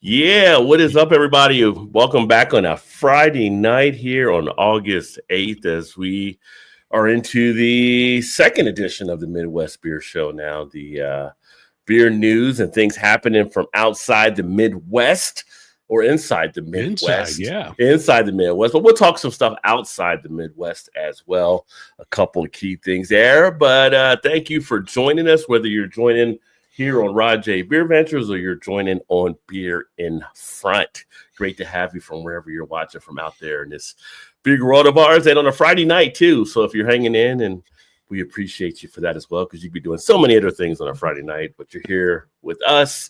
Yeah, what is up, everybody? Welcome back on a Friday night here on August 8th as we are into the second edition of the Midwest Beer Show now. The beer news and things happening from outside the Midwest or inside the Midwest. Inside the Midwest. But we'll talk some stuff outside the Midwest as well. A couple of key things there. But thank you for joining us, whether you're joining here on Rod J BeerVentures or you're joining on Beer in Front. Great to have you from wherever you're watching from out there in this big world of ours and on a Friday night too. So if you're hanging in, and we appreciate you for that as well, because you'd be doing so many other things on a Friday night, but you're here with us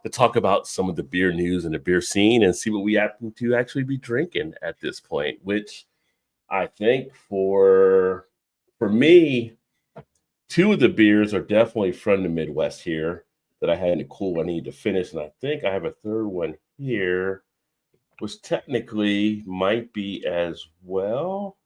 to talk about some of the beer news and the beer scene and see what we happen to actually be drinking at this point, which I think for me, two of the beers are definitely from the Midwest here that I had in the cool I need to finish. And I think I have a third one here, which technically might be as well.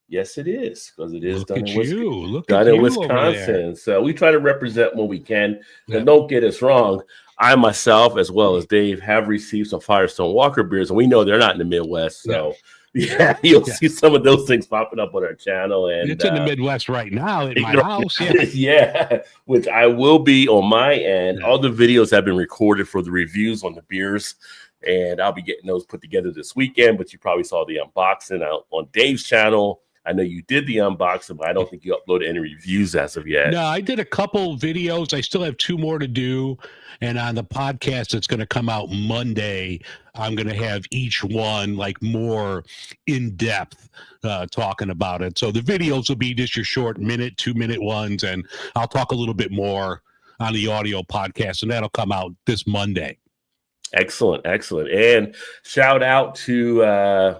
Yes, it is, because it is done in Wisconsin. So we try to represent when we can. Yeah. And don't get us wrong. I myself, as well as Dave, have received some Firestone Walker beers, and we know they're not in the Midwest. So yeah, you'll see some of those things popping up on our channel. And it's in the Midwest right now at my house. Yeah, which I will be on my end. Yeah. All the videos have been recorded for the reviews on the beers, and I'll be getting those put together this weekend. But you probably saw the unboxing out on Dave's channel. I know you did the unboxing, but I don't think you uploaded any reviews as of yet. No, I did a couple videos. I still have two more to do. And on the podcast that's going to come out Monday, I'm going to have each one like more in depth talking about it. So the videos will be just your short 2-minute ones. And I'll talk a little bit more on the audio podcast, and that'll come out this Monday. Excellent. And shout out to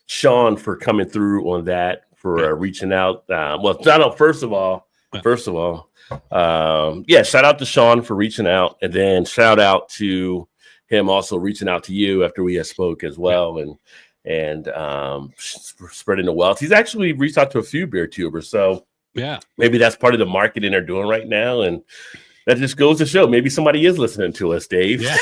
Sean for coming through on that, for reaching out. Shout out first of all, shout out to Sean for reaching out, and then shout out to him also reaching out to you after we had spoke as well, and spreading the wealth. He's actually reached out to a few beer tubers, so maybe that's part of the marketing they're doing right now, and that just goes to show maybe somebody is listening to us, Dave. Yeah.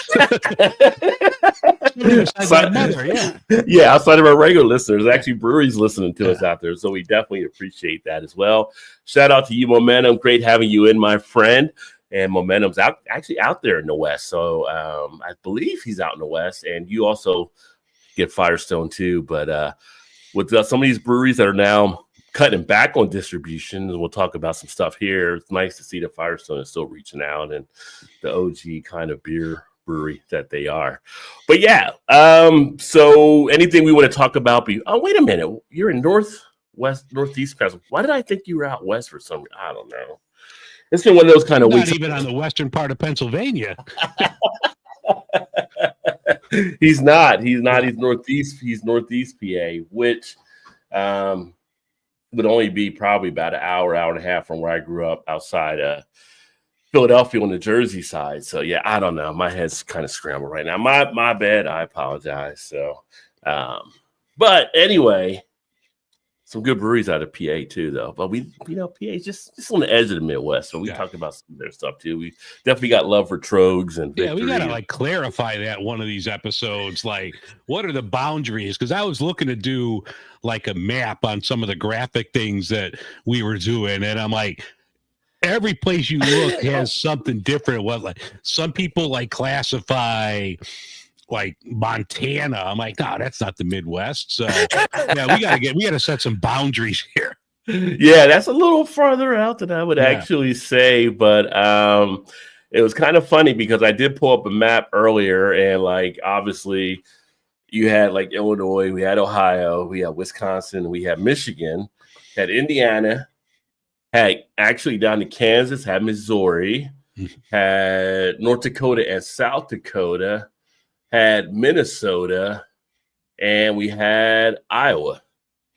Outside of our regular listeners, actually breweries listening to us out there. So we definitely appreciate that as well. Shout out to you, Momentum. Great having you in, my friend. And Momentum's actually out there in the West. So I believe he's out in the West. And you also get Firestone too. But with some of these breweries that are now cutting back on distribution, and we'll talk about some stuff here, it's nice to see that Firestone is still reaching out and the OG kind of beer brewery that they are. But so anything we want to talk about? Wait a minute, you're in northeast. Why did I think you were out west for some reason? I don't know. It's been one of those kind of weeks. Not even on the western part of Pennsylvania. He's not. He's northeast. He's northeast PA, which would only be probably about an hour and a half from where I grew up outside Philadelphia on the Jersey side. So I don't know. My head's kind of scrambled right now. My bad. I apologize. So, but anyway, some good breweries out of PA too, though. But PA is just on the edge of the Midwest. So we talked about some of their stuff too. We definitely got love for Trogs and Victory. We gotta clarify that one of these episodes. Like, what are the boundaries? Because I was looking to do like a map on some of the graphic things that we were doing, and I'm like, every place you look has something different. Some people classify like Montana. I'm like, no, that's not the Midwest. So we gotta set some boundaries here. Yeah, that's a little farther out than I would actually say, but it was kind of funny because I did pull up a map earlier, and obviously you had Illinois, we had Ohio, we had Wisconsin, we had Michigan, had Indiana, had actually down to Kansas, had Missouri, had North Dakota and South Dakota, had Minnesota, and we had Iowa.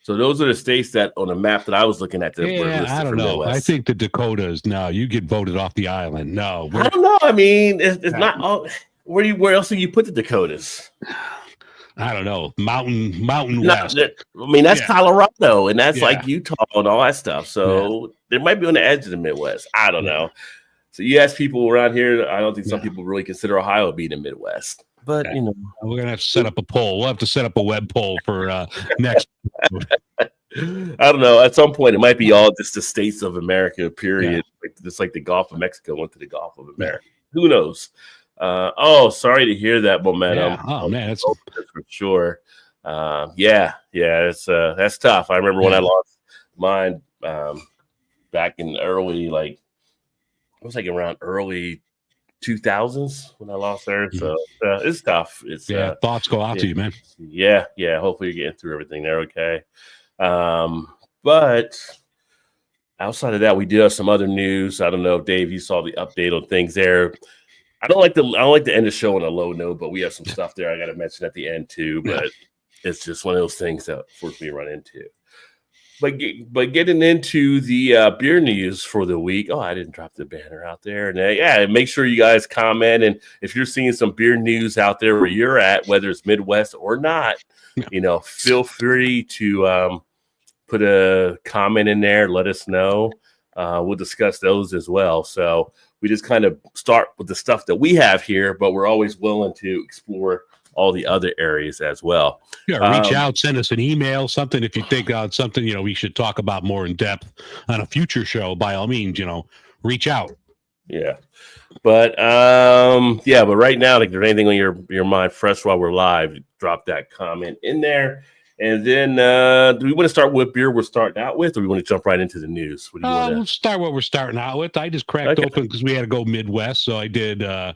So those are the states that on the map that I was looking at. I don't know. I think the Dakotas, you get voted off the island. No. I don't know. I mean, it's not all. Where else do you put the Dakotas? I don't know. Mountain West. I mean, that's Colorado, and that's Utah and all that stuff. So they might be on the edge of the Midwest. I don't know. So you ask people around here, I don't think some people really consider Ohio being the Midwest. But, we're going to have to set up a poll. We'll have to set up a web poll for next. I don't know. At some point, it might be all just the states of America, period. Just like the Gulf of Mexico went to the Gulf of America. Who knows? Sorry to hear that, Momentum. Yeah. Oh, man, that's for sure. That's tough. I remember when I lost mine back in early, it was around early 2000s when I lost her. So it's tough. It's thoughts go out to you, man. Yeah. Hopefully you're getting through everything there. Okay. But outside of that, we do have some other news. I don't know if Dave, you saw the update on things there. I don't like to end the show on a low note, but we have some stuff there I got to mention at the end too. But it's just one of those things that forced me to run into. But getting into the beer news for the week. Oh, I didn't drop the banner out there. And make sure you guys comment. And if you're seeing some beer news out there where you're at, whether it's Midwest or not, feel free to put a comment in there. Let us know. We'll discuss those as well. So we just kind of start with the stuff that we have here, but we're always willing to explore all the other areas as well. Yeah, reach out, send us an email, something if you think something we should talk about more in depth on a future show. By all means, reach out. Yeah, but right now, if there's anything on your mind fresh while we're live, drop that comment in there. And then, do we want to start with beer we're starting out with, or we want to jump right into the news? What do you want We'll start what we're starting out with. I just cracked open because we had to go Midwest, so I did the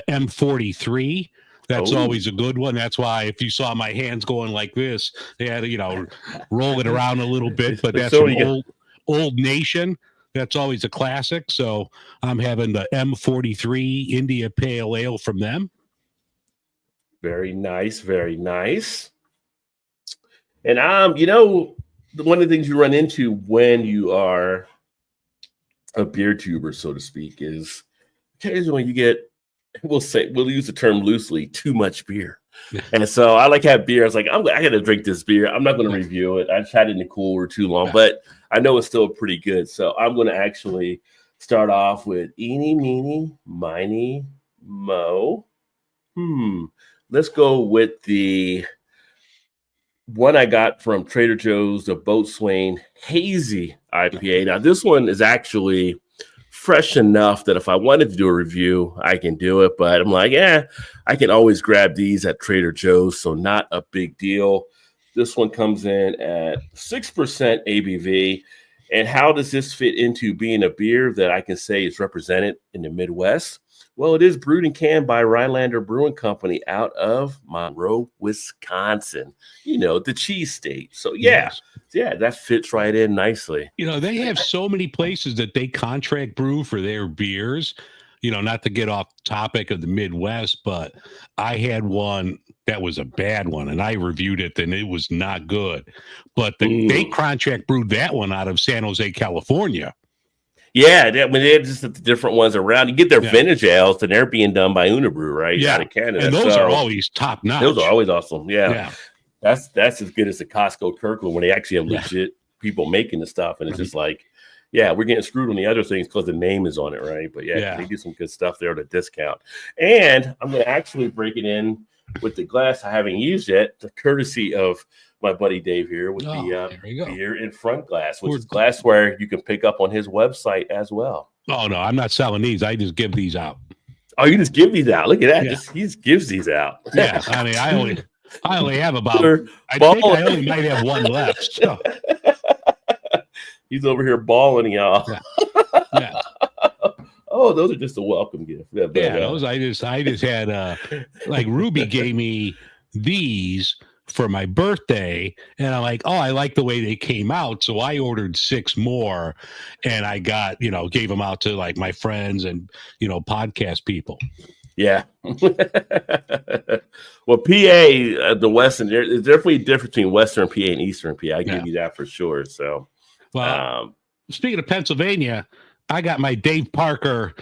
M43. That's always a good one. That's why if you saw my hands going like this, they had to, roll it around a little bit. But that's an old Nation. That's always a classic. So I'm having the M43 India Pale Ale from them. Very nice. Very nice. And, one of the things you run into when you are a beer tuber, so to speak, is occasionally you get, we'll use the term loosely, too much beer. And so I have beer. I was like, I got to drink this beer. I'm not going to review it. I just had it in the cooler too long, but I know it's still pretty good. So I'm going to actually start off with eeny, meeny, miny, mo. Let's go with the one I got from Trader Joe's, the Boatswain Hazy IPA. Now, this one is actually fresh enough that if I wanted to do a review, I can do it. But I'm like, I can always grab these at Trader Joe's, so not a big deal. This one comes in at 6% ABV. And how does this fit into being a beer that I can say is represented in the Midwest? Well, it is brewed and canned by Rhinelander Brewing Company out of Monroe, Wisconsin, the cheese state. So, that fits right in nicely. They have so many places that they contract brew for their beers, not to get off topic of the Midwest, but I had one that was a bad one and I reviewed it and it was not good. But they contract brewed that one out of San Jose, California. Yeah, they're just the different ones around. You get their vintage ales, and they're being done by Unibrew, right? Yeah, out of Canada. And those are always top notch. Those are always awesome. Yeah. That's as good as the Costco Kirkland when they actually have legit people making the stuff, and it's just like, we're getting screwed on the other things because the name is on it, right? But they do some good stuff there at a discount. And I'm going to actually break it in with the glass I haven't used yet, the courtesy of my buddy Dave here with the beer in front glass, which is glassware you can pick up on his website as well. Oh, no, I'm not selling these. I just give these out. Oh, you just give these out? Look at that. He just gives these out. Yeah, I mean, I only have about, I think I only might have one left. So. He's over here balling, y'all. Yeah. Oh, those are just a welcome gift. Those I just had Ruby gave me these for my birthday, and I'm like, I like the way they came out, so I ordered 6 more, and I got gave them out to my friends and podcast people. Yeah. Well, PA, the Western, there's definitely a difference between Western PA and Eastern PA. I give you that for sure. So, speaking of Pennsylvania, I got my Dave Parker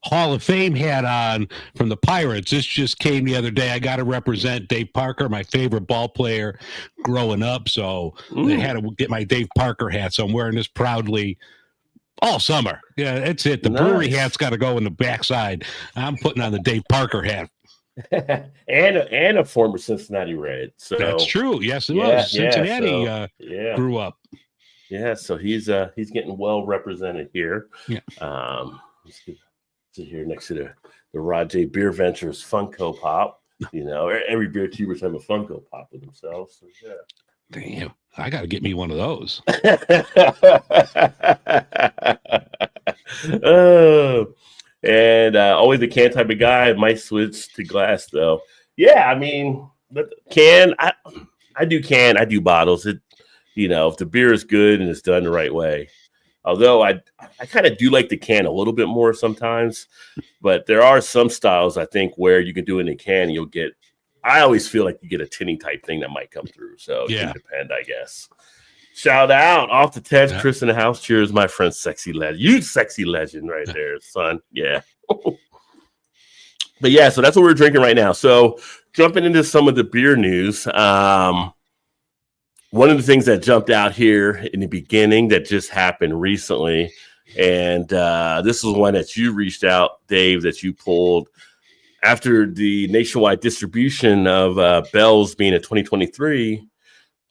Hall of Fame hat on from the Pirates. This just came the other day. I got to represent Dave Parker, my favorite ball player growing up. So they had to get my Dave Parker hat. So I'm wearing this proudly All summer. Yeah, that's it. The brewery Nice. hat's got to go in the backside. I'm putting on the Dave Parker hat. and a former Cincinnati Red. So That's true. Yes, it yeah, was. Cincinnati yeah. grew up. Yeah, so he's getting well represented here. Yeah. Let's get to here next to the Rod J BeerVentures Funko Pop. You know, every beer tubers have a Funko Pop with themselves. So yeah. Damn, I got to get me one of those. Oh, and always the can type of guy. Might switch to glass though. Yeah, I mean, can I do can, I do bottles. It, you know, if the beer is good and it's done the right way. Although I kind of do like the can a little bit more sometimes, but there are some styles I think where you can do it in a can and you'll get. I always feel like you get a tinny type thing that might come through. So it can depend, I guess. Shout out off the Ted, Chris in the house. Cheers, my friend, sexy legend. You sexy legend right there, son. Yeah. But yeah, so that's what we're drinking right now. So jumping into some of the beer news. One of the things that jumped out here in the beginning that just happened recently, and this is one that you reached out, Dave, that you pulled after the nationwide distribution of Bell's being in 2023.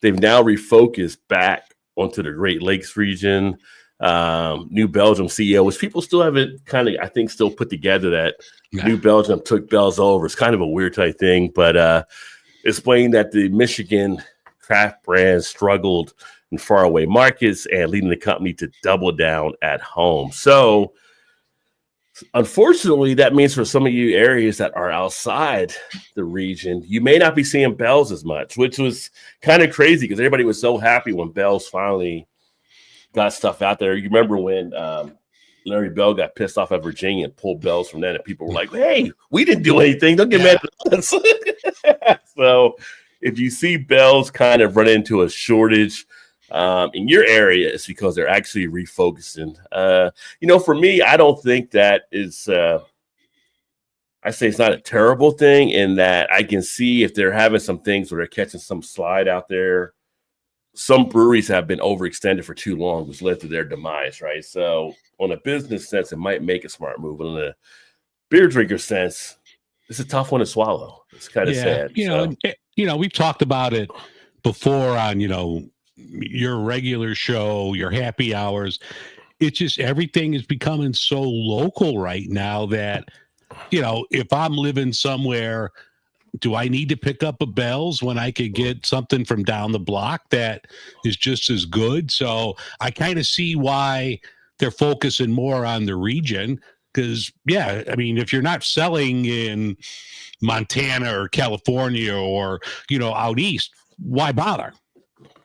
They've now refocused back onto the Great Lakes region. New Belgium CEO, which people still haven't kind of, I think, still put together that New Belgium took Bell's over. It's kind of a weird type thing, but explaining that the Michigan craft brands struggled in faraway markets and leading the company to double down at home. So, unfortunately, that means for some of you areas that are outside the region, you may not be seeing Bell's as much, which was kind of crazy because everybody was so happy when Bell's finally got stuff out there. You remember when Larry Bell got pissed off at Virginia and pulled Bell's from that, and people were like, hey, we didn't do anything. Don't get mad at us. So if you see Bell's kind of run into a shortage in your area, it's because they're actually refocusing. You know, for me, I don't think that is, I say it's not a terrible thing in that I can see if they're having some things where they're catching some slide out there. Some breweries have been overextended for too long, which led to their demise, right? So on a business sense, it might make a smart move. But on a beer drinker sense, it's a tough one to swallow. It's kind of sad. You know, we've talked about it before on, you know, your regular show, your happy hours. It's just everything is becoming so local right now that, you know, if I'm living somewhere, do I need to pick up a Bell's when I could get something from down the block that is just as good? So I kind of see why they're focusing more on the region because, yeah, I mean, if you're not selling in Montana or California or, you know, out east, why bother?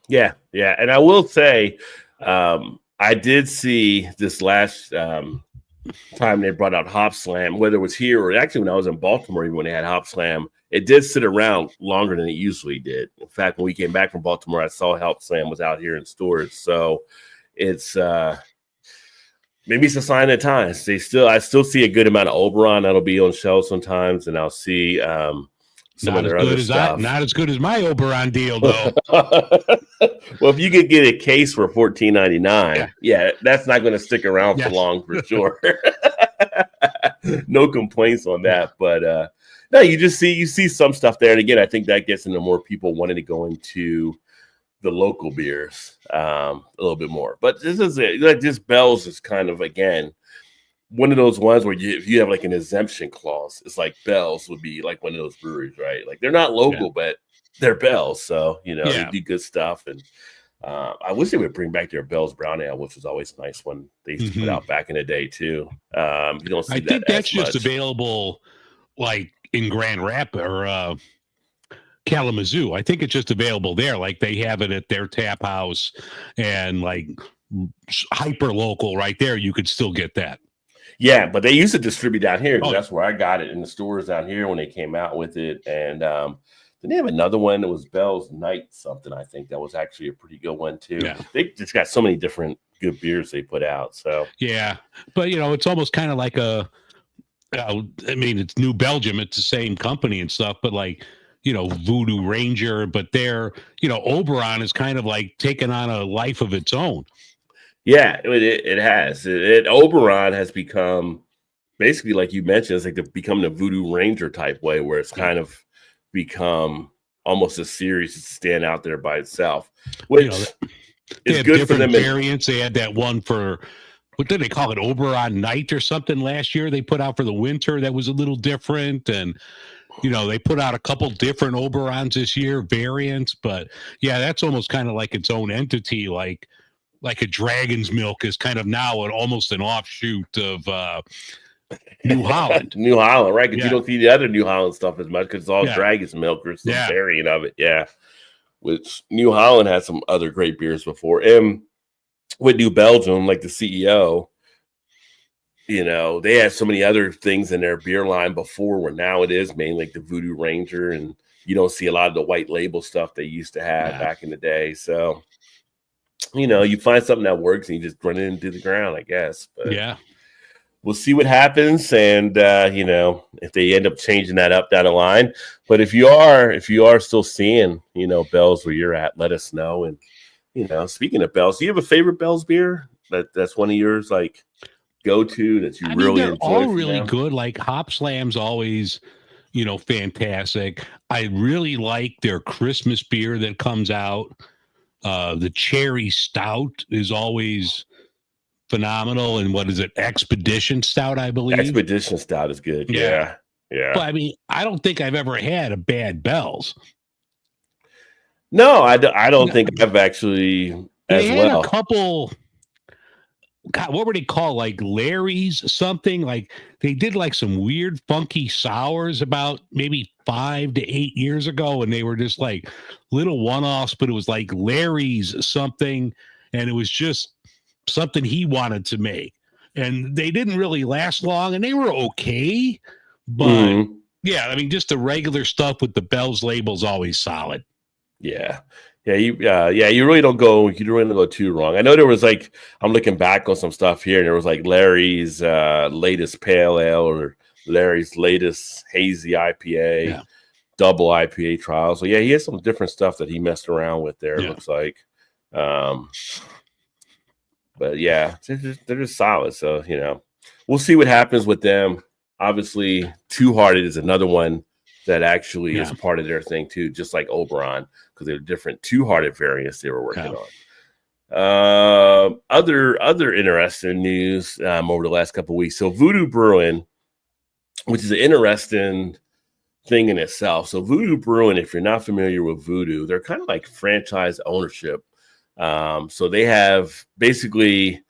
Yeah. And I will say, I did see this last time they brought out Hop Slam, whether it was here or actually when I was in Baltimore, even when they had Hop Slam, it did sit around longer than it usually did. In fact, when we came back from Baltimore, I saw Hop Slam was out here in stores. So it's maybe it's a sign of times. I still see a good amount of Oberon that'll be on shelves sometimes, and I'll see some of their other stuff. Not as good as my Oberon deal, though. Well, if you could get a case for $14.99, yeah, that's not going to stick around for long for sure. No complaints on that, but no, you see some stuff there, and again, I think that gets into more people wanting to go into the local beers a little bit more. But this is it. Like this Bell's is kind of again one of those ones where if you have like an exemption clause, it's like Bell's would be like one of those breweries, right? Like they're not local, but they're Bell's, so you know they do good stuff. And I wish they would bring back their Bell's Brown Ale, which was always nice when they used to put out back in the day too. You don't see I that think that's as just much. available like in Grand Rapids or Kalamazoo. I think it's just available there. Like they have it at their tap house and like hyper local right there. You could still get that. Yeah, but they used to distribute down here. That's where I got it in the stores down here when they came out with it. And then they have another one that was Bell's Night something. I think that was actually a pretty good one too. Yeah. They just got so many different good beers they put out. So yeah, but you know, it's almost kind of like I mean, it's New Belgium. It's the same company and stuff, but like, you know, Voodoo Ranger, but their, you know, Oberon is kind of like taking on a life of its own. Yeah, it has. Oberon has become basically, like you mentioned, it's like becoming a Voodoo Ranger type way, where it's kind of become almost a series to stand out there by itself, which they is have good for different them. variants. They had that one for, what did they call it, Oberon Night or something last year they put out for the winter that was a little different. And they put out a couple different Oberons this year, variants, but yeah, that's almost kind of like its own entity, like a Dragon's Milk is kind of now almost an offshoot of New Holland. New Holland, right? Because you Yeah. don't see the other New Holland stuff as much because it's all Yeah. Dragon's Milk or some Yeah. variant of it. Yeah. Which New Holland had some other great beers before. And with New Belgium, like the CEO, they had so many other things in their beer line before, where now it is mainly like the Voodoo Ranger, and you don't see a lot of the white label stuff they used to have back in the day. So, you find something that works and you just run it into the ground, I guess. But yeah. We'll see what happens, and if they end up changing that up down the line. But if you are still seeing Bell's where you're at, let us know. And speaking of Bell's, do you have a favorite Bell's beer that's one of yours, like go to that you really they're enjoy? all really good. Like Hop Slam's always fantastic. I really like their Christmas beer that comes out. The Cherry Stout is always phenomenal. And what is it? Expedition Stout, I believe. Expedition Stout is good. Yeah. But I don't think I've ever had a bad Bell's. No, I don't think I've actually they had a couple. God, what were they called? Like Larry's something? Like they did like some weird funky sours about maybe 5 to 8 years ago, and they were just like little one-offs, but it was like Larry's something, and it was just something he wanted to make. And they didn't really last long, and they were okay. But yeah, just the regular stuff with the Bell's label's always solid. Yeah. You really don't go too wrong. I know there was I'm looking back on some stuff here, and there was like Larry's latest pale ale or Larry's latest hazy IPA, double IPA trial. So yeah, he has some different stuff that he messed around with there. It looks like, but yeah, they're just solid. So we'll see what happens with them. Obviously, Two Hearted is another one that actually is part of their thing too, just like Oberon, because they're different Two-Hearted variants they were working on. Other interesting news over the last couple of weeks. So Voodoo Brewing, which is an interesting thing in itself. So Voodoo Brewing, if you're not familiar with Voodoo, they're kind of like franchise ownership. So they have basically,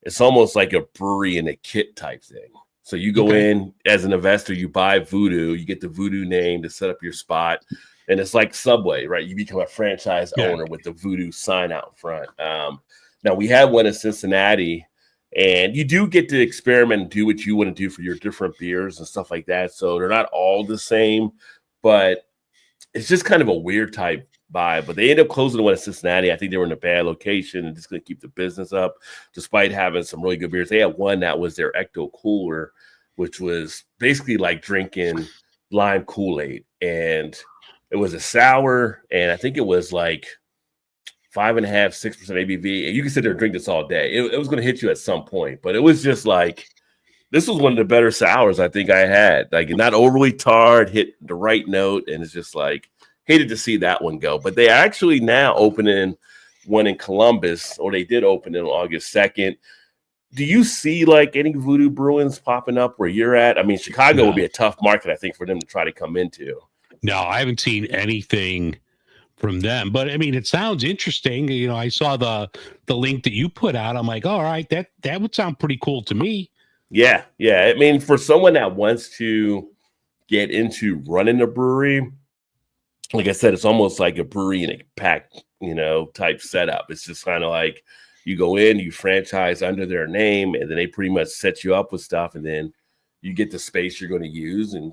it's almost like a brewery in a kit type thing. So you go in as an investor, you buy Voodoo, you get the Voodoo name to set up your spot. And it's like Subway, right? You become a franchise owner with the Voodoo sign out front. Now, we have one in Cincinnati, and you do get to experiment and do what you want to do for your different beers and stuff like that. So they're not all the same, but it's just kind of a weird type vibe. But they ended up closing the one in Cincinnati. I think they were in a bad location and just going to keep the business up, despite having some really good beers. They had one that was their Ecto Cooler, which was basically like drinking lime Kool-Aid. And it was a sour, and I think it was like 5.5%, 6% ABV. And you can sit there and drink this all day. It was going to hit you at some point, but it was just like, this was one of the better sours I think I had. Like, not overly tart, hit the right note, and it's just like, hated to see that one go. But they actually now opening one in Columbus, or they did open it on August 2nd. Do you see like any Voodoo Brewings popping up where you're at? Chicago would be a tough market, I think, for them to try to come into. No, I haven't seen anything from them, but it sounds interesting. I saw the link that you put out. I'm like, all right, that would sound pretty cool to me. Yeah. For someone that wants to get into running a brewery, like I said, it's almost like a brewery in a pack, type setup. It's just kind of like you go in, you franchise under their name, and then they pretty much set you up with stuff, and then you get the space you're going to use and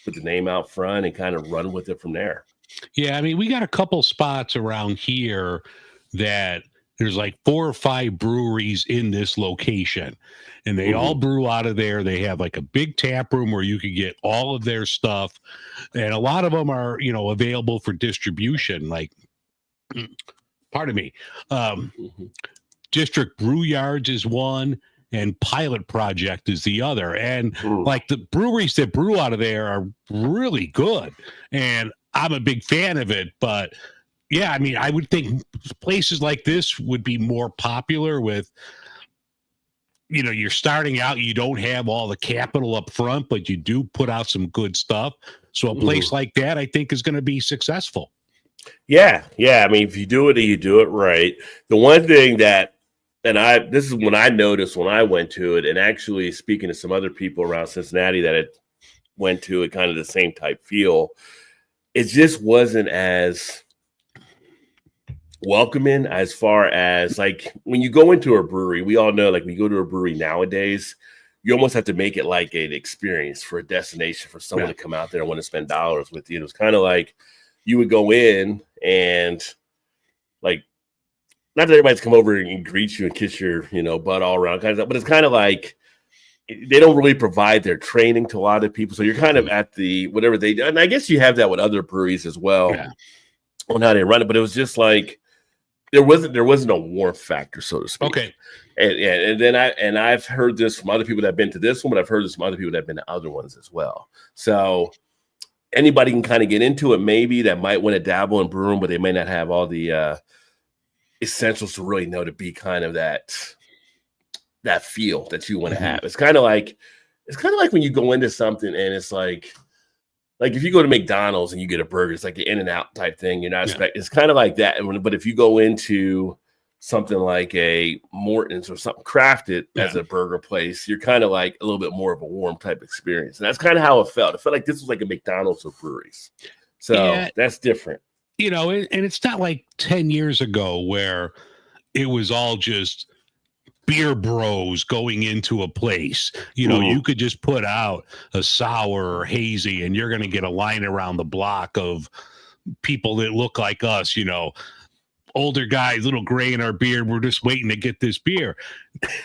put the name out front and kind of run with it from there. Yeah, we got a couple spots around here that there's like 4 or 5 breweries in this location, and they all brew out of there. They have like a big tap room where you can get all of their stuff, and a lot of them are available for distribution. Like, pardon me, District Brew Yards is one, and Pilot Project is the other. And like the breweries that brew out of there are really good. And I'm a big fan of it. But yeah, I mean, I would think places like this would be more popular with, you know, you're starting out, you don't have all the capital up front, but you do put out some good stuff. So a place like that, I think, is going to be successful. Yeah. I mean, if you do it, you do it right. The one thing that, this is when I noticed when I went to it, and actually speaking to some other people around Cincinnati that had went to it, kind of the same type feel, it just wasn't as welcoming as far as like when you go into a brewery. We all know, like when you go to a brewery nowadays, you almost have to make it like an experience for a destination for someone to come out there and want to spend dollars with you. It was kind of like you would go in and like, not that everybody's come over and greet you and kiss your, you know, butt all around kind of stuff, but it's kind of like they don't really provide their training to a lot of people. So you're kind of at the whatever they do. And I guess you have that with other breweries as well on how they run it. But it was just like there wasn't a warmth factor, so to speak. Okay. And then I've heard this from other people that have been to this one, but I've heard this from other people that have been to other ones as well. So anybody can kind of get into it, maybe, that might want to dabble in brewing, but they may not have all the essentials to really know to be kind of that feel that you want to have. It's kind of like when you go into something and it's like if you go to McDonald's and you get a burger, it's like the In-N-Out type thing. You're not expecting. It's kind of like that. But if you go into something like a Morton's or something crafted as a burger place, you're kind of like a little bit more of a warm type experience. And that's kind of how it felt. It felt like this was like a McDonald's of breweries. So that's different. You know, and it's not like 10 years ago where it was all just beer bros going into a place. You know, you could just put out a sour or hazy and you're going to get a line around the block of people that look like us, you know, older guys, little gray in our beard. We're just waiting to get this beer.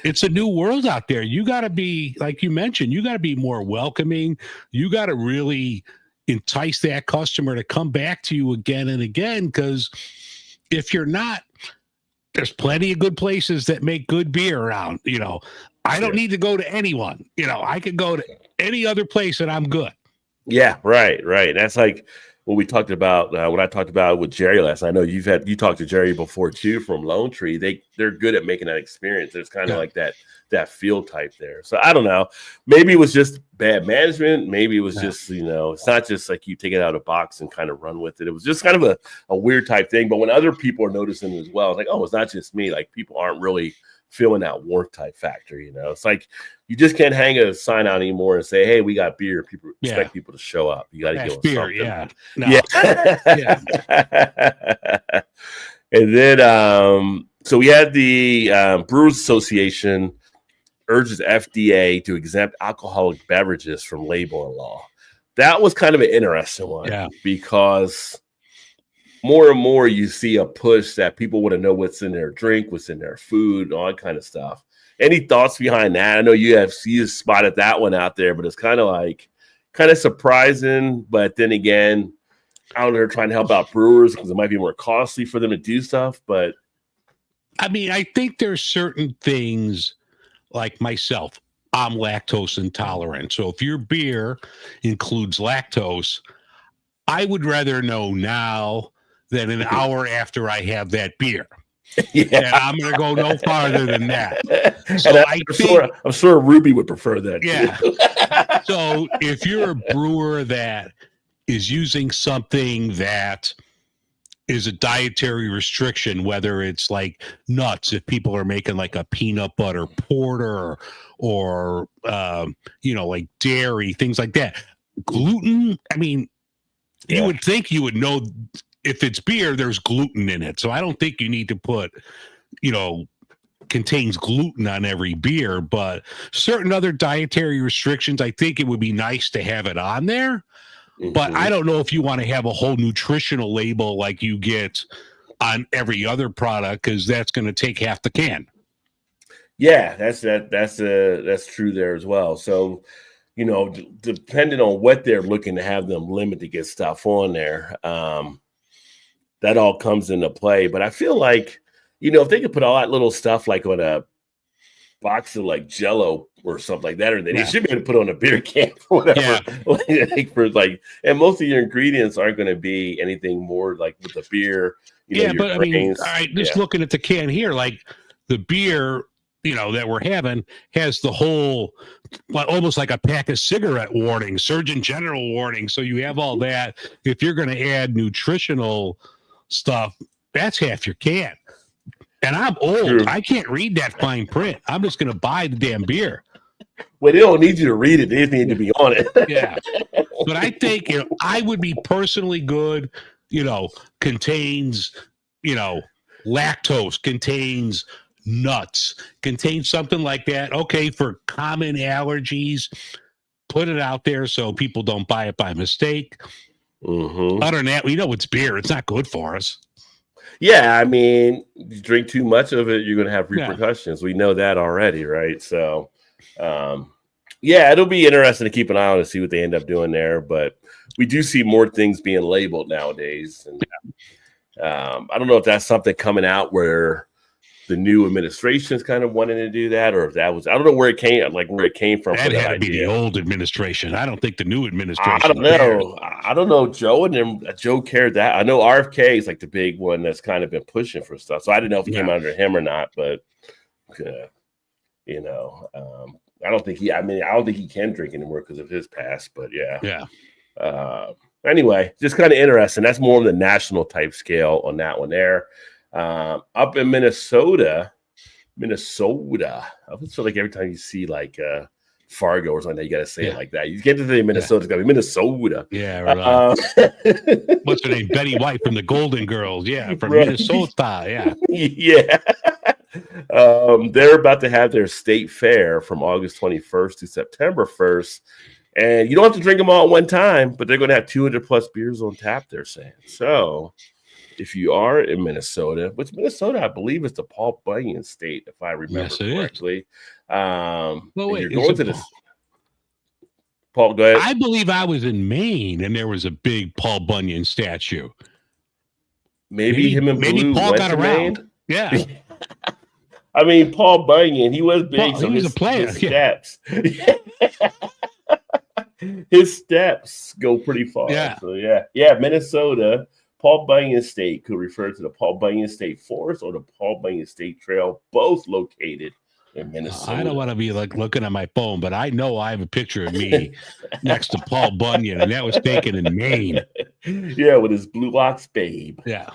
It's a new world out there. You got to be, like you mentioned, you got to be more welcoming. You got to really entice that customer to come back to you again and again. Because if you're not, there's plenty of good places that make good beer around. You know, I don't need to go to anyone. You know, I could go to any other place and I'm good. Yeah, right. That's like what we talked about when I talked about with Jerry last night. I know you talked to Jerry before too from Lone Tree. They're good at making that experience. There's kind of like that feel type there. So I don't know. Maybe it was just bad management. Maybe it was just, you know, it's not just like you take it out of a box and kind of run with it. It was just kind of a weird type thing. But when other people are noticing it as well, it's like, oh, it's not just me. Like people aren't really feeling that warmth type factor. You know, it's like you just can't hang a sign out anymore and say, hey, we got beer. People expect people to show up. You got to give them something. And then so we had the Brewers Association urges FDA to exempt alcoholic beverages from labeling law. That was kind of an interesting one because more and more you see a push that people want to know what's in their drink, what's in their food, all that kind of stuff. Any thoughts behind that? I know you spotted that one out there, but it's kind of surprising. But then again, I don't know, they're trying to help out brewers because it might be more costly for them to do stuff. But I mean, I think there's certain things like myself, I'm lactose intolerant. So if your beer includes lactose, I would rather know now than an hour after I have that beer. And I'm going to go no farther than that. So I'm sure Ruby would prefer that. Yeah. So if you're a brewer that is using something that is a dietary restriction, whether it's like nuts, if people are making like a peanut butter porter or you know, like dairy, things like that. Gluten, I mean, you would think you would know if it's beer, there's gluten in it. So I don't think you need to put, you know, contains gluten on every beer, but certain other dietary restrictions, I think it would be nice to have it on there. But I don't know if you want to have a whole nutritional label like you get on every other product, because that's going to take half the can. Yeah, that's true there as well. So, you know, depending on what they're looking to have them limit to get stuff on there, that all comes into play. But I feel like if they could put all that little stuff like on a box of like Jello or something like that, or they should be able to put on a beer can or whatever. And most of your ingredients aren't going to be anything more like with the beer. But I mean, all right, just looking at the can here, like the beer, that we're having has the whole, almost like a pack of cigarette warning, Surgeon General warning. So you have all that. If you're going to add nutritional stuff, that's half your can. And I'm old. True. I can't read that fine print. I'm just going to buy the damn beer. Well, they don't need you to read it. They just need to be on it. Yeah. But I think, I would be personally good, contains, lactose, contains nuts, contains something like that. Okay, for common allergies, put it out there so people don't buy it by mistake. Mm-hmm. Other than that, we know it's beer. It's not good for us. Yeah, I mean, you drink too much of it, you're going to have repercussions. Yeah. We know that already, right? So, it'll be interesting to keep an eye on and see what they end up doing there. But we do see more things being labeled nowadays. And I don't know if that's something coming out where the new administration is kind of wanting to do that, or if that was, I don't know where it came from. That had to be the old administration. I don't think the new administration. I don't know. I don't know. Joe cared that. I know RFK is like the big one that's kind of been pushing for stuff. So I didn't know if it came under him or not, but I don't think I don't think he can drink anymore because of his past, but yeah. Anyway, just kind of interesting. That's more of the national type scale on that one there. Up in Minnesota, I feel like every time you see like Fargo or something, you got to say it like that. You get to say Minnesota, it's got to be Minnesota. Yeah, right. What's her name? Betty White from the Golden Girls. Yeah, from Minnesota. Yeah. Yeah. They're about to have their state fair from August 21st to September 1st. And you don't have to drink them all at one time, but they're going to have 200 plus beers on tap, they're saying. So if you are in Minnesota, which Minnesota, I believe, is the Paul Bunyan state, if I remember correctly. You're going to this. Paul, go ahead. I believe I was in Maine and there was a big Paul Bunyan statue. Maybe him and maybe Blue Paul got around. Maine? Yeah. I mean, Paul Bunyan, he was big. He was a player. His steps. His steps go pretty far. Yeah. So Minnesota. Paul Bunyan State could refer to the Paul Bunyan State Forest or the Paul Bunyan State Trail, both located in Minnesota. I don't want to be like looking at my phone, but I know I have a picture of me next to Paul Bunyan, and that was taken in Maine. Yeah, with his Blue Ox Babe. Yeah.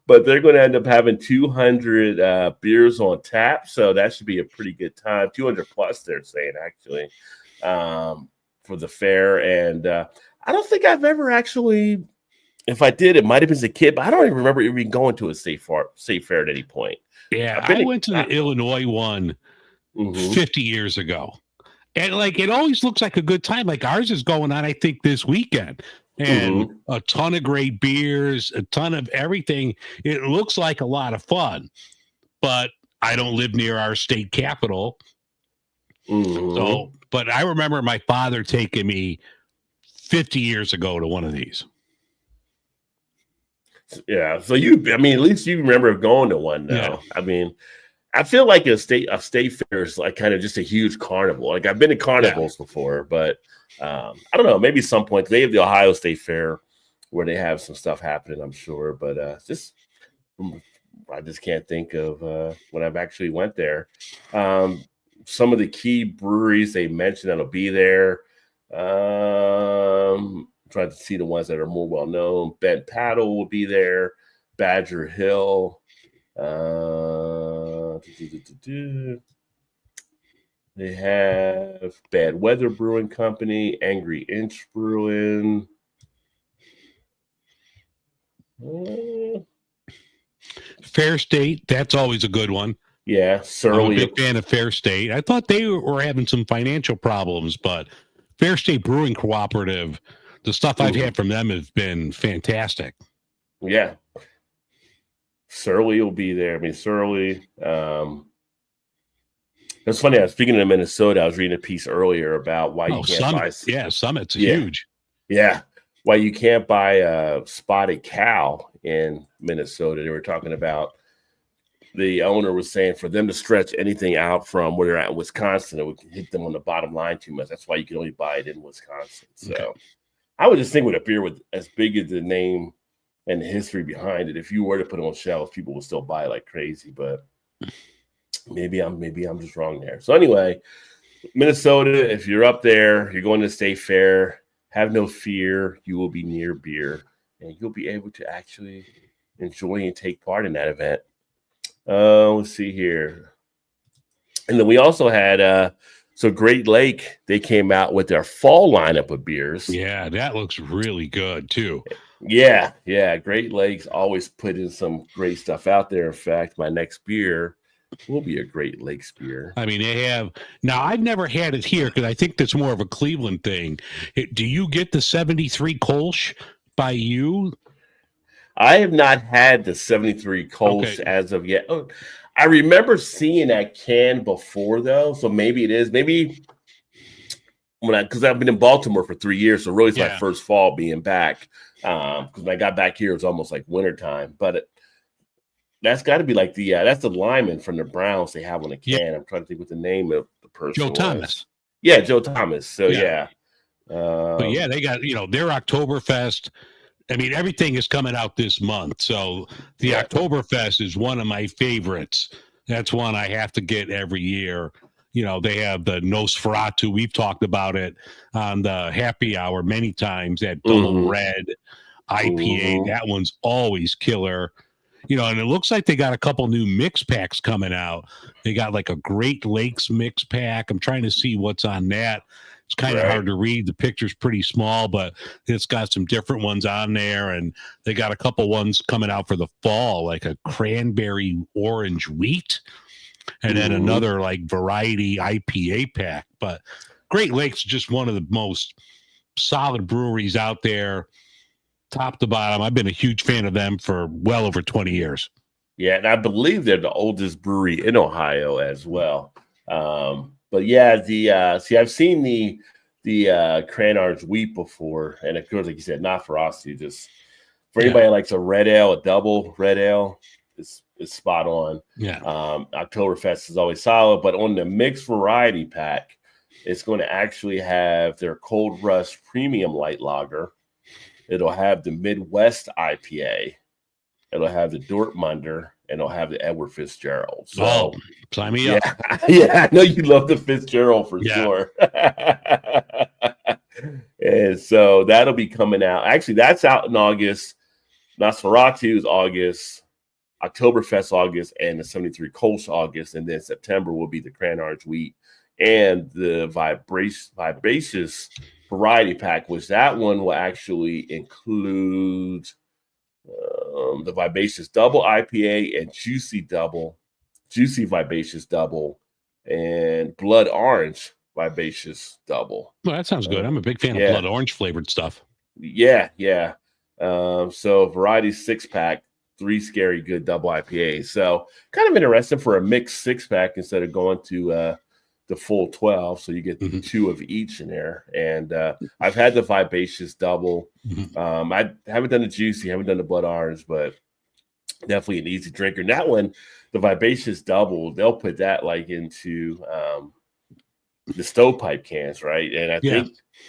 But they're going to end up having 200 beers on tap, so that should be a pretty good time. 200 plus, they're saying, actually, for the fair. And I don't think I've ever actually, if I did, it might have been as a kid, but I don't even remember even going to a state fair at any point. Yeah, I went to the Illinois one 50 years ago. And like, it always looks like a good time. Like ours is going on, I think, this weekend. And a ton of great beers, a ton of everything. It looks like a lot of fun. But I don't live near our state capital. So, but I remember my father taking me 50 years ago to one of these. Yeah. So at least you remember going to one now. Yeah. I mean, I feel like a state fair is like kind of just a huge carnival. Like I've been to carnivals before, but I don't know. Maybe some point they have the Ohio State Fair where they have some stuff happening, I'm sure. But I just can't think of when I've actually went there. Some of the key breweries they mentioned that'll be there. Trying to see the ones that are more well known. Bent Paddle will be there. Badger Hill. They have Bad Weather Brewing Company, Angry Inch Brewing. Fair State, that's always a good one. Yeah, Surly. I'm a big fan of Fair State. I thought they were having some financial problems, but Fair State Brewing Cooperative, the stuff I've had from them has been fantastic. Yeah. Surly will be there. I mean, Surly. It's funny. I was speaking of Minnesota. I was reading a piece earlier about why you can't buy. Yeah, Summit's huge. Yeah, why you can't buy a spotted cow in Minnesota. They were talking about the owner was saying for them to stretch anything out from where they're at in Wisconsin, it would hit them on the bottom line too much. That's why you can only buy it in Wisconsin. So okay. I would just think with a beer with as big as the name and the history behind it, if you were to put it on shelves, people will still buy it like crazy. But maybe I'm just wrong there. So anyway, Minnesota, if you're up there, you're going to State Fair, have no fear. You will be near beer, and you'll be able to actually enjoy and take part in that event. Let's see here. And then we also had so Great Lake, they came out with their fall lineup of beers. Yeah, that looks really good too. Yeah. Great Lakes always put in some great stuff out there. In fact, my next beer will be a Great Lakes beer. I mean, they have now. I've never had it here because I think that's more of a Cleveland thing. Do you get the 73 Kolsch by you? I have not had the 73 Kolsch as of yet. Oh, I remember seeing that can before, though. So maybe it is. Maybe because I've been in Baltimore for 3 years. So really, it's my first fall being back. Because when I got back here, it was almost like wintertime. But that's got to be like that's the lineman from the Browns they have on the can. Yeah. I'm trying to think what the name of the person Joe Thomas. Yeah, Joe Thomas. So, yeah. But, yeah, they got, their Oktoberfest. I mean, everything is coming out this month. So the Oktoberfest is one of my favorites. That's one I have to get every year. They have the Nosferatu. We've talked about it on the happy hour many times. That double red IPA. That one's always killer. And it looks like they got a couple new mix packs coming out. They got like a Great Lakes mix pack. I'm trying to see what's on that. It's kind of hard to read. The picture's pretty small, but it's got some different ones on there. And they got a couple ones coming out for the fall, like a cranberry orange wheat. And then another like variety IPA pack. But Great Lakes is just one of the most solid breweries out there, top to bottom. I've been a huge fan of them for well over 20 years. Yeah, and I believe they're the oldest brewery in Ohio as well. But yeah, I've seen the Cran Orange Wheat before, and of course, like you said, not for us. Just for anybody that likes a red ale, a double red ale, is spot on. Yeah. Oktoberfest is always solid, but on the mixed variety pack, it's going to actually have their Cold Rush Premium Light Lager. It'll have the Midwest IPA. It'll have the Dortmunder, and it'll have the Edward Fitzgerald. So, sign me up. Yeah, I know you love the Fitzgerald for sure. And so that'll be coming out. Actually, that's out in August. Nosferatu is August. Oktoberfest August, and the 73 Kolsch August. And then September will be the Cran Orange Wheat and the Vivacious Variety Pack, which that one will actually include the Vivacious Double IPA and Juicy Vivacious Double, and Blood Orange Vivacious Double. Well, that sounds good. I'm a big fan of blood orange flavored stuff. Yeah. So variety 6-pack, 3 scary good double IPAs. So kind of interesting for a mixed 6-pack instead of going to the full 12. So you get 2 of each in there. And I've had the Vivacious Double. I haven't done the Juicy, haven't done the Blood Orange, but definitely an easy drinker. And that one, the Vivacious Double, they'll put that like into the stovepipe cans, right? And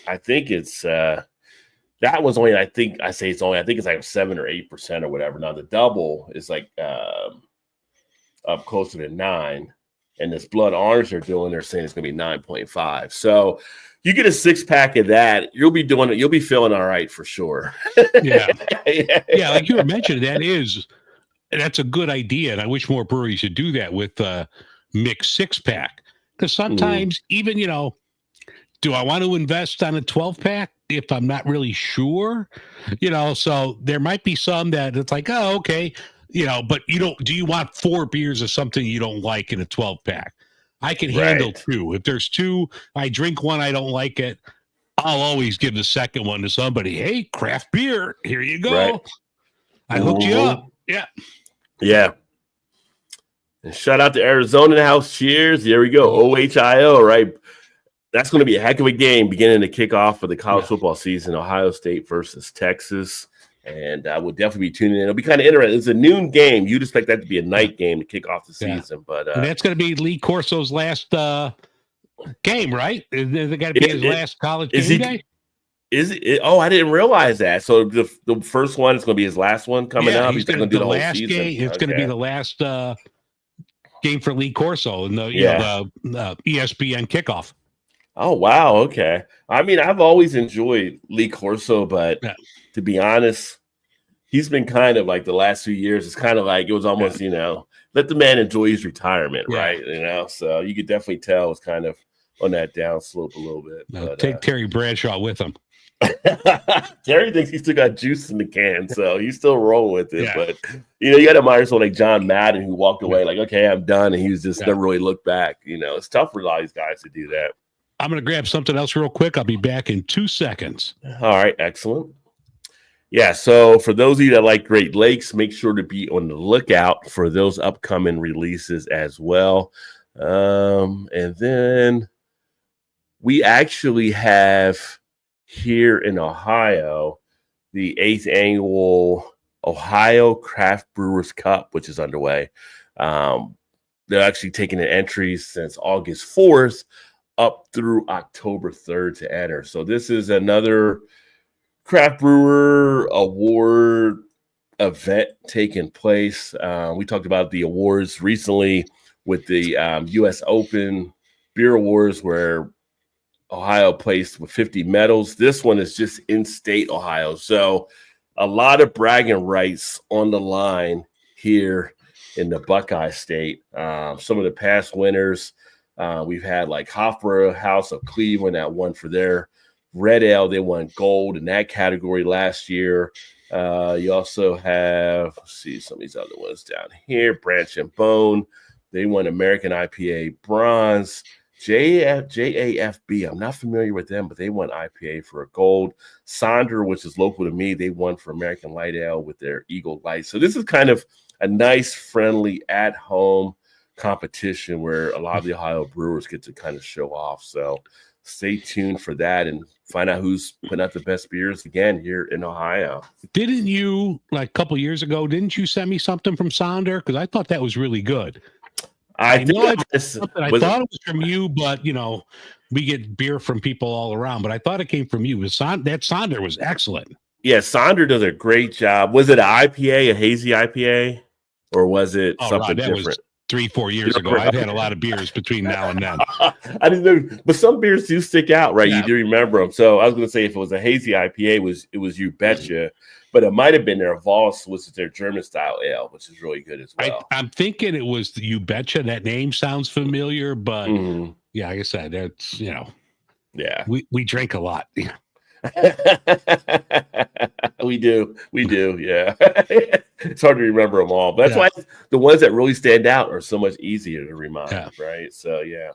I think it's that one's only, I think it's like 7 or 8% or whatever. Now the double is like up closer to 9. And this Blood Orange they're saying it's going to be 9.5. So you get a 6-pack of that, you'll be doing it. You'll be feeling all right for sure. Yeah. Like you were mentioning, that's a good idea. And I wish more breweries should do that with mixed 6-pack. Because sometimes even, do I want to invest on a 12-pack if I'm not really sure? So there might be some that it's like, oh, okay. But do you want 4 beers of something you don't like in a 12-pack? I can handle 2. If there's 2, I drink one, I don't like it, I'll always give the second one to somebody. Hey, craft beer, here you go. Right. I hooked you up. Yeah. And shout out to Arizona House. Cheers. There we go. OHIO, right? That's going to be a heck of a game beginning to kick off for the college football season. Ohio State versus Texas. And I will definitely be tuning in. It'll be kind of interesting. It's a noon game. You'd expect that to be a night game to kick off the season, but and that's going to be Lee Corso's last game, right? Is it got to be his last college game day? Is it? Oh, I didn't realize that. So the first one is going to be his last one coming up. He's going to do the whole season. Game, it's going to be the last game for Lee Corso and the ESPN kickoff. Oh wow, okay. I mean, I've always enjoyed Lee Corso, but to be honest, he's been kind of like the last few years. It's kind of like it was almost let the man enjoy his retirement, right? So you could definitely tell it's kind of on that down slope a little bit. But, take Terry Bradshaw with him. Terry thinks he still got juice in the can, so he's still rolling with it. But you got to admire someone like John Madden who walked away like, okay, I'm done, and he was just never really looked back. It's tough for a lot of these guys to do that. I'm going to grab something else real quick. I'll be back in 2 seconds. All right, excellent. Yeah, so for those of you that like Great Lakes, make sure to be on the lookout for those upcoming releases as well. And then we actually have here in Ohio the 8th annual Ohio Craft Brewers Cup, which is underway. They're actually taking an entry since August 4th up through October 3rd to enter. So this is another craft brewer award event taking place. We talked about the awards recently with the U.S. Open Beer Awards, where Ohio placed with 50 medals. This one is just in-state Ohio. So a lot of bragging rights on the line here in the Buckeye State. Some of the past winners, we've had like Hofbräu House of Cleveland that won for their Red Ale. They won gold in that category last year. You also have, some of these other ones down here. Branch and Bone, they won American IPA bronze. JAFB, I'm not familiar with them, but they won IPA for a gold. Sonder, which is local to me, they won for American Light Ale with their Eagle Light. So this is kind of a nice, friendly, at-home competition where a lot of the Ohio brewers get to kind of show off. So stay tuned for that and find out who's putting out the best beers again here in Ohio. Didn't you, like a couple years ago, didn't you send me something from Sonder? Because I thought that was really good. I thought it was from you, but we get beer from people all around. But I thought it came from you. That Sonder was excellent. Yeah, Sonder does a great job. Was it an IPA, a hazy IPA, or was it something different? Was 3-4 years ago. I've had a lot of beers between now and then. I didn't know, but some beers do stick out, right? Yeah. You do remember them. So I was going to say if it was a hazy IPA, it was You Betcha. But it might have been their Voss, which is their German style ale, which is really good as well. I'm thinking it was the You Betcha. That name sounds familiar, but yeah, like I said, that's yeah, we drink a lot. we do, yeah. It's hard to remember them all, but that's why the ones that really stand out are so much easier to remind, right? So yeah,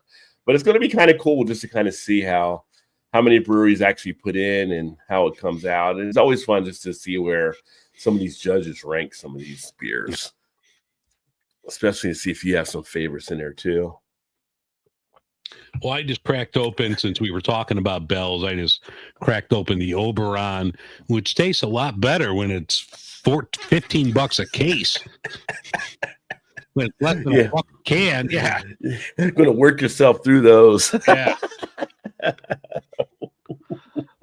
but it's going to be kind of cool just to kind of see how many breweries actually put in and how it comes out. And it's always fun just to see where some of these judges rank some of these beers, especially to see if you have some favorites in there too. Well, I just cracked open, since we were talking about Bell's, I just cracked open the Oberon, which tastes a lot better when it's $15 a case. When it's less than a can, You're going to work yourself through those. Yeah.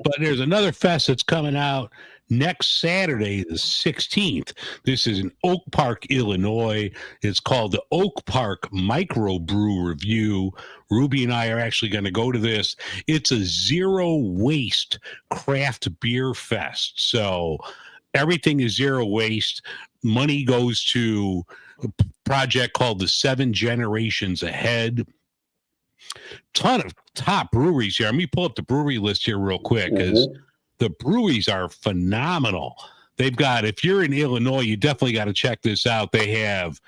But there's another fest that's coming out next Saturday, the 16th. This is in Oak Park, Illinois. It's called the Oak Park Microbrew Review. Ruby and I are actually going to go to this. It's a zero waste craft beer fest. So everything is zero waste. Money goes to a project called the 7 Generations Ahead. Ton of top breweries here. Let me pull up the brewery list here real quick, because the breweries are phenomenal. They've got, if you're in Illinois, you definitely got to check this out. They have,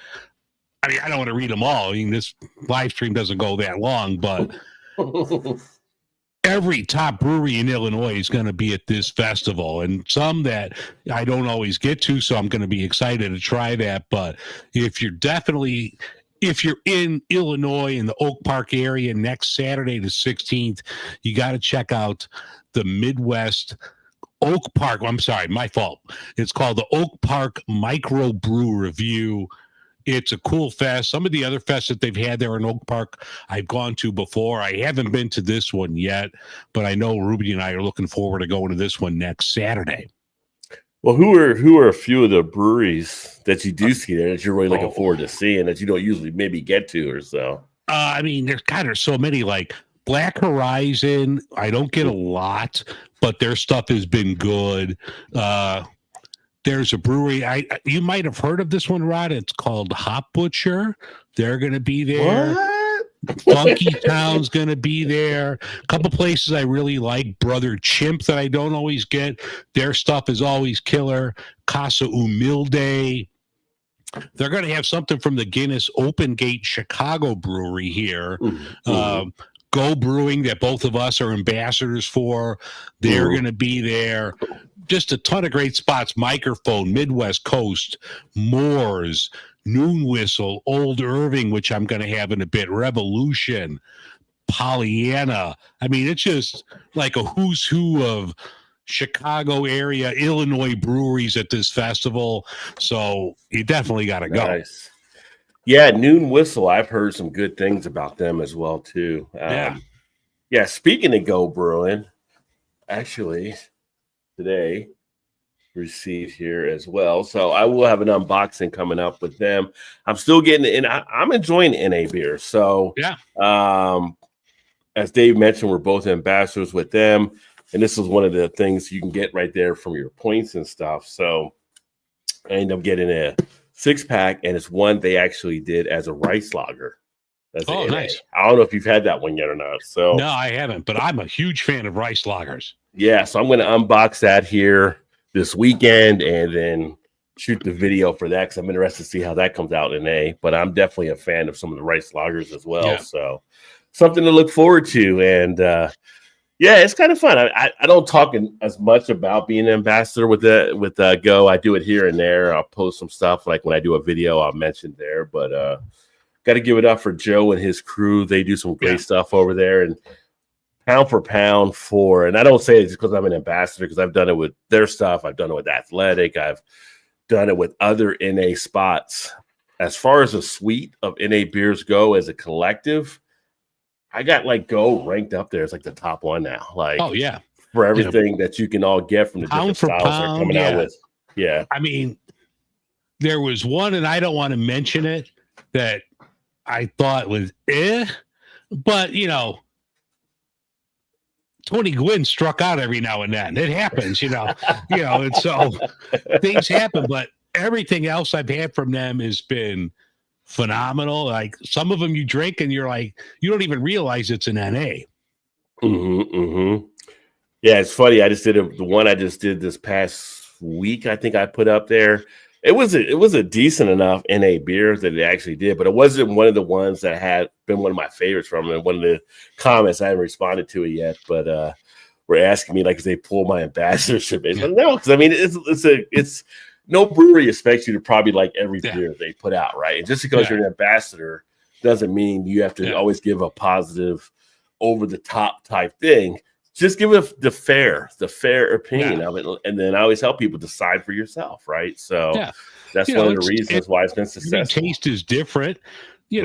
I don't want to read them all. This live stream doesn't go that long, but every top brewery in Illinois is going to be at this festival, and some that I don't always get to, so I'm going to be excited to try that. But if you're in Illinois in the Oak Park area next Saturday the 16th, you got to check out the Midwest Oak Park. I'm sorry, my fault. It's called the Oak Park Micro Brew Review. It's a cool fest. Some of the other fests that they've had there in Oak Park, I've gone to before. I haven't been to this one yet, but I know Ruby and I are looking forward to going to this one next Saturday. Well, who are a few of the breweries that you do see there that you're really looking forward to seeing that you don't usually maybe get to or so? I mean, there's so many, like Black Horizon. I don't get a lot, but their stuff has been good. There's a brewery. You might have heard of this one, Rod. It's called Hop Butcher. They're going to be there. What? Funky Town's going to be there. A couple places I really like. Brother Chimp that I don't always get. Their stuff is always killer. Casa Humilde. They're going to have something from the Guinness Open Gate Chicago Brewery here. Go Brewing, that both of us are ambassadors for. They're going to be there. Just a ton of great spots. Microphone, Midwest Coast, Moores, Noon Whistle, Old Irving, which I'm going to have in a bit, Revolution, Pollyanna. I mean, it's just like a who's who of Chicago area, Illinois breweries at this festival. So you definitely got to go. Nice. Yeah, Noon Whistle. I've heard some good things about them as well, too. Yeah, speaking of Go Brewing, actually, today received here as well. So I will have an unboxing coming up with them. I'm still getting in. I'm enjoying NA beer. So, as Dave mentioned, we're both ambassadors with them. And this is one of the things you can get right there from your points and stuff. So I end up getting a 6-pack, and it's one they actually did as a rice lager. That's nice. I don't know if you've had that one yet or not. So no, I haven't, but I'm a huge fan of rice lagers. Yeah, so I'm going to unbox that here this weekend and then shoot the video for that because I'm interested to see how that comes out in A. But I'm definitely a fan of some of the rice lagers as well. Yeah. So something to look forward to. And yeah, it's kind of fun. I don't talk as much about being an ambassador with Go. I do it here and there. I'll post some stuff. Like when I do a video, I'll mention there. But got to give it up for Joe and his crew. They do some great stuff over there. And pound for pound and I don't say it just because I'm an ambassador, because I've done it with their stuff. I've done it with Athletic. I've done it with other NA spots. As far as the suite of NA beers go as a collective, I got like Go ranked up there as like the top one now. Like, oh yeah, for everything that you can all get from the different styles they're coming out with. Yeah, I mean, there was one, and I don't want to mention it, that I thought was but Tony Gwynn struck out every now and then. It happens, and so things happen, but everything else I've had from them has been phenomenal. Like some of them you drink and you're like, you don't even realize it's an NA. Yeah, it's funny. I just did the one I just did this past week. I think I put up there. It was a decent enough NA beer that it actually did, but it wasn't one of the ones that had been one of my favorites from it. One of the comments, I haven't responded to it yet, but were asking me like if they pull my ambassadorship. It's like, no, because I mean it's no brewery expects you to probably like every beer they put out, right? And just because you're an ambassador doesn't mean you have to always give a positive, over the top type thing. Just give it the fair opinion of it. And then I always help people decide for yourself, right? So that's one of the reasons why it's been successful. Taste is different. You're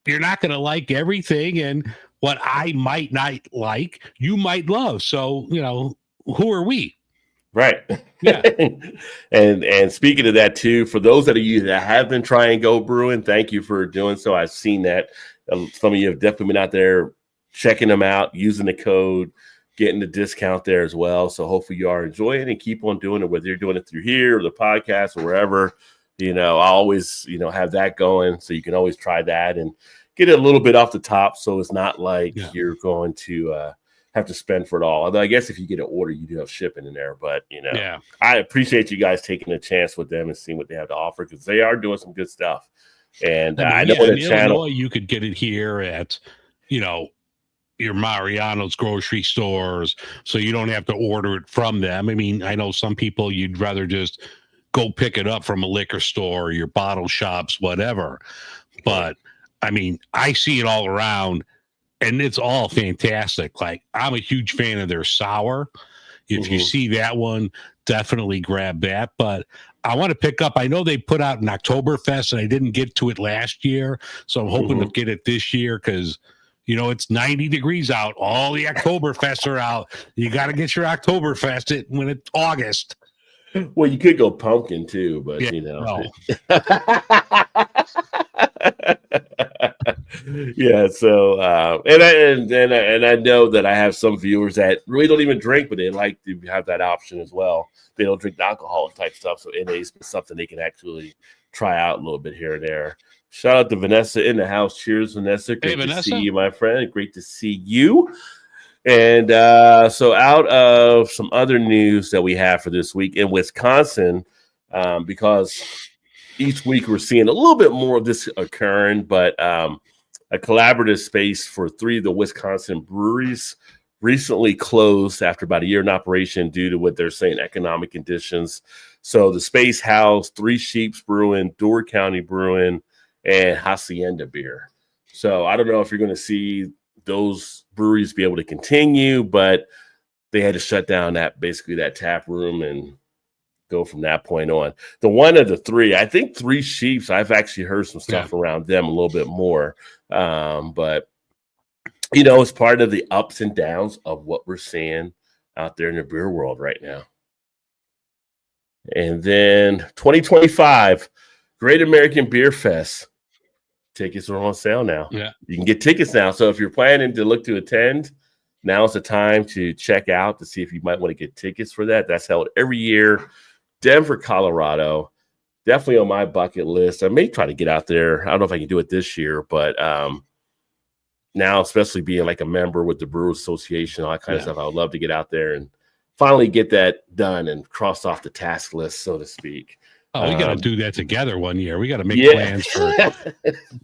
not going to like everything. And what I might not like, you might love. So, who are we? Right. Yeah. and speaking of that too, for those of you that have been trying Go Brewing, thank you for doing so. I've seen that. Some of you have definitely been out there checking them out, using the code, getting the discount there as well. So hopefully you are enjoying it and keep on doing it, whether you're doing it through here or the podcast or wherever. I always, have that going. So you can always try that and get it a little bit off the top. So it's not like you're going to have to spend for it all. Although I guess if you get an order, you do have shipping in there. But, I appreciate you guys taking a chance with them and seeing what they have to offer, because they are doing some good stuff. And I know the channel, Illinois, you could get it here at, your Mariano's grocery stores, so you don't have to order it from them. I mean, I know some people you'd rather just go pick it up from a liquor store, your bottle shops, whatever. But I mean, I see it all around and it's all fantastic. Like, I'm a huge fan of their sour. if you see that one, definitely grab that. But I want to pick up, I know they put out an Oktoberfest and I didn't get to it last year. So I'm hoping to get it this year because, it's 90 degrees out. All the Oktoberfests are out. You got to get your Oktoberfest when it's August. Well, you could go pumpkin too, but Yeah. So, and I know that I have some viewers that really don't even drink, but they like to have that option as well. They don't drink alcohol type stuff, so NA is something they can actually try out a little bit here and there. Shout out to Vanessa in the house. Cheers, Vanessa. Great to see you, my friend. Great to see you. And so out of some other news that we have for this week in Wisconsin, because each week we're seeing a little bit more of this occurring, but a collaborative space for 3 of the Wisconsin breweries recently closed after about a year in operation due to what they're saying, economic conditions. So the space housed 3 Sheeps Brewing, Door County Brewing, and Hacienda Beer. So I don't know if you're going to see those breweries be able to continue, but they had to shut down that tap room and go from that point on. The one of the 3, I think 3 Sheeps, I've actually heard some stuff around them a little bit more. But it's part of the ups and downs of what we're seeing out there in the beer world right now. And then 2025 Great American Beer Fest. Tickets are on sale now. Yeah. You can get tickets now. So if you're planning to look to attend, now's the time to check out to see if you might want to get tickets for that. That's held every year. Denver, Colorado. Definitely on my bucket list. I may try to get out there. I don't know if I can do it this year, but now, especially being like a member with the Brewers Association, all that kind of stuff, I would love to get out there and finally get that done and cross off the task list, so to speak. Oh, we got to do that together one year. We got to make plans for